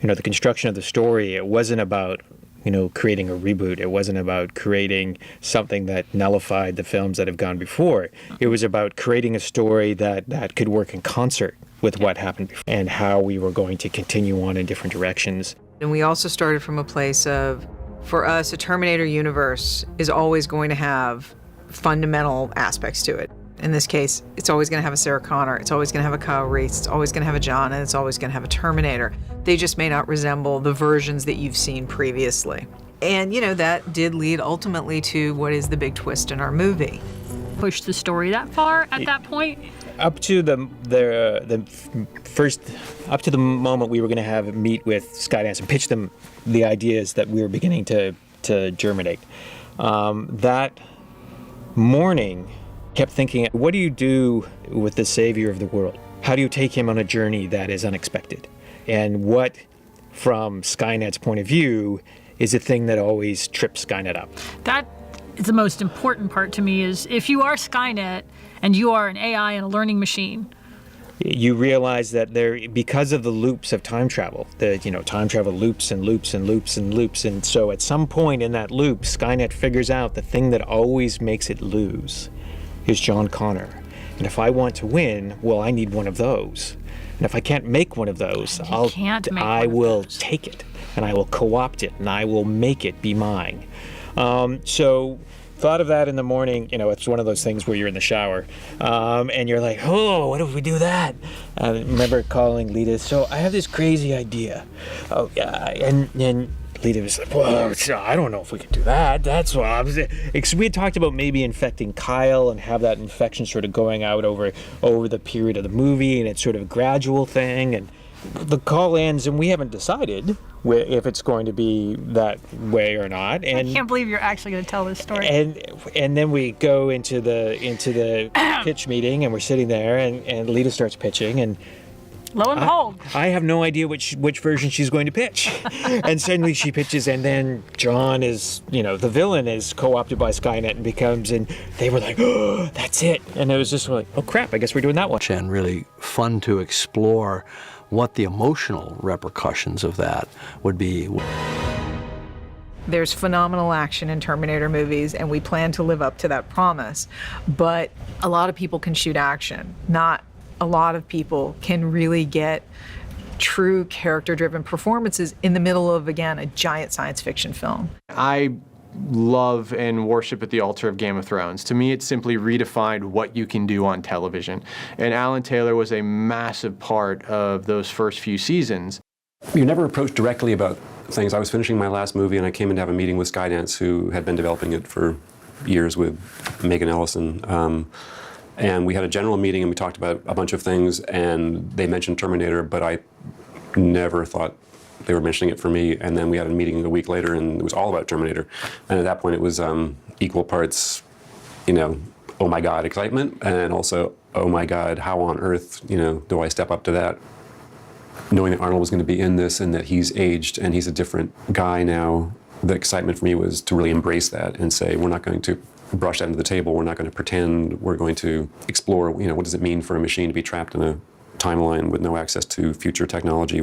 You know, the construction of the story, it wasn't about, creating a reboot. It wasn't about creating something that nullified the films that have gone before. It was about creating a story that could work in concert with what happened before and how we were going to continue on in different directions. And we also started from a place of, for us, a Terminator universe is always going to have fundamental aspects to it. In this case, it's always going to have a Sarah Connor, it's always going to have a Kyle Reese, it's always going to have a John, and it's always going to have a Terminator. They just may not resemble the versions that you've seen previously. And, that did lead ultimately to what is the big twist in our movie. Push the story that far at that point? Up to the moment we were going to have meet with Skydance and pitch them the ideas that we were beginning to germinate. That morning, kept thinking, what do you do with the savior of the world? How do you take him on a journey that is unexpected? And what, from Skynet's point of view, is the thing that always trips Skynet up? That is the most important part to me, is if you are Skynet and you are an AI and a learning machine, you realize that because of the loops of time travel, time travel loops and loops and loops and loops, and so at some point in that loop, Skynet figures out the thing that always makes it lose is John Connor. And if I want to win, well, I need one of those. And if I can't make one of those, I will take it, and I will co-opt it, and I will make it be mine. So thought of that in the morning. It's one of those things where you're in the shower, and you're like, oh, what if we do that? I remember calling Lita, so I have this crazy idea. Oh, yeah, and Lita was like, well, I don't know if we can do that. That's what I was. We had talked about maybe infecting Kyle and have that infection sort of going out over the period of the movie, and it's sort of a gradual thing. And the call ends, and we haven't decided if it's going to be that way or not. And I can't believe you're actually going to tell this story. And then we go into the pitch meeting, and we're sitting there, and Lita starts pitching, and lo and behold, I have no idea which version she's going to pitch. And suddenly she pitches, and then John is, the villain is co-opted by Skynet and they were like, oh, that's it. And it was just like, oh crap, I guess we're doing that one. And really fun to explore what the emotional repercussions of that would be. There's phenomenal action in Terminator movies, and we plan to live up to that promise. But a lot of people can shoot action. Not a lot of people can really get true character-driven performances in the middle of, again, a giant science fiction film. I love and worship at the altar of Game of Thrones. To me, it simply redefined what you can do on television. And Alan Taylor was a massive part of those first few seasons. You're never approached directly about things. I was finishing my last movie, and I came in to have a meeting with Skydance, who had been developing it for years with Megan Ellison. And we had a general meeting, and we talked about a bunch of things, and they mentioned Terminator, but I never thought they were mentioning it for me. And then we had a meeting a week later, and it was all about Terminator. And at that point, it was equal parts, oh my God, excitement, and also, oh my God, how on earth, do I step up to that? Knowing that Arnold was going to be in this and that he's aged and he's a different guy now, the excitement for me was to really embrace that and say, we're not going to brush that into the table. We're not going to pretend. We're going to explore, what does it mean for a machine to be trapped in a timeline with no access to future technology?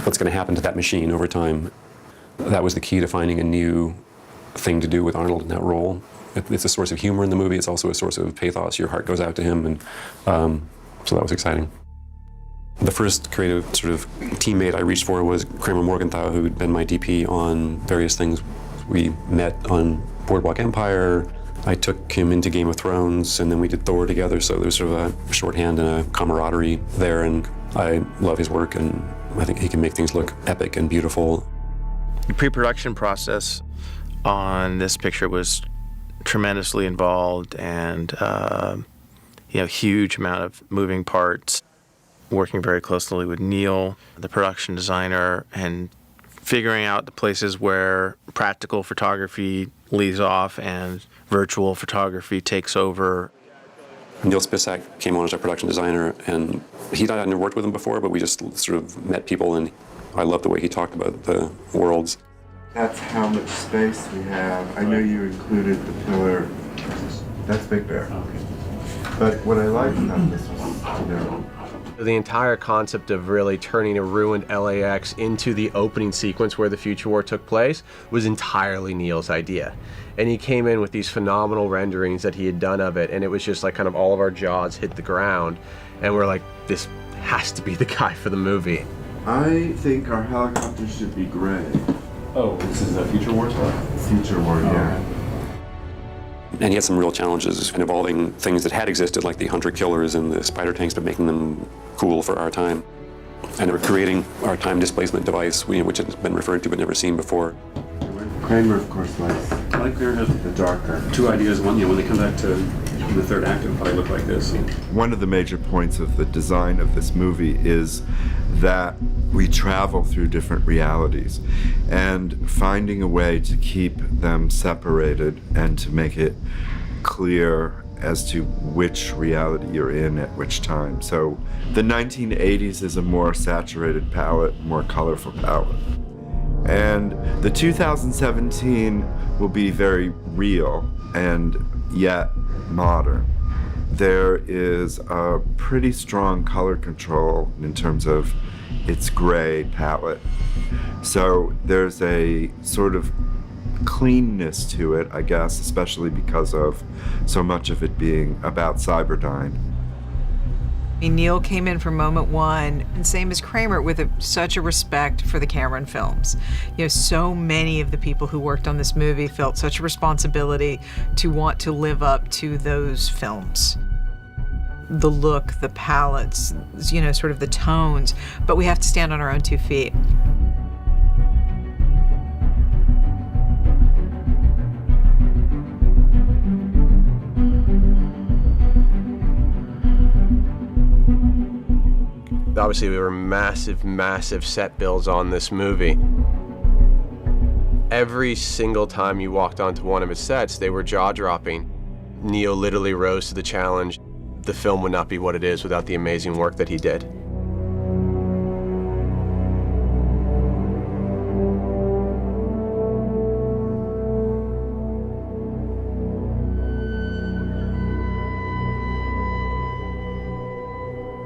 What's going to happen to that machine over time? That was the key to finding a new thing to do with Arnold in that role. It's a source of humor in the movie. It's also a source of pathos. Your heart goes out to him, and so that was exciting. The first creative sort of teammate I reached for was Kramer Morgenthau, who'd been my DP on various things. We met on Boardwalk Empire. I took him into Game of Thrones, and then we did Thor together, so there's sort of a shorthand and a camaraderie there, and I love his work, and I think he can make things look epic and beautiful. The pre-production process on this picture was tremendously involved, and huge amount of moving parts, working very closely with Neil, the production designer, and figuring out the places where practical photography leaves off and virtual photography takes over. Neil Spisak came on as our production designer, and I never worked with him before, but we just sort of met people, and I loved the way he talked about the worlds. That's how much space we have. I know you included the pillar. That's Big Bear. Okay. But what I like about this one, you know, the entire concept of really turning a ruined LAX into the opening sequence where the Future War took place was entirely Neil's idea. And he came in with these phenomenal renderings that he had done of it, and it was just like kind of all of our jaws hit the ground, and we're like, this has to be the guy for the movie. I think our helicopter should be gray. Oh, this is a Future War stuff? Future War, yeah. And he had some real challenges in evolving things that had existed, like the hunter killers and the spider tanks, but making them cool for our time. And we're creating our time displacement device, which has been referred to but never seen before. Kramer, of course, likes the darker. Two ideas. One, when they come back to the third act, it'll probably look like this. One of the major points of the design of this movie is that we travel through different realities, and finding a way to keep them separated and to make it clear as to which reality you're in at which time. So the 1980s is a more saturated palette, more colorful palette. And the 2017 will be very real and yet modern. There is a pretty strong color control in terms of its gray palette. So there's a sort of cleanness to it, I guess, especially because of so much of it being about Cyberdyne. Neil came in from moment one, and same as Kramer, with such a respect for the Cameron films. You know, so many of the people who worked on this movie felt such a responsibility to want to live up to those films. The look, the palettes, you know, sort of the tones, but we have to stand on our own 2 feet. Obviously, we were massive set builds on this movie. Every single time you walked onto one of its sets, they were jaw-dropping. Neil literally rose to the challenge. The film would not be what it is without the amazing work that he did.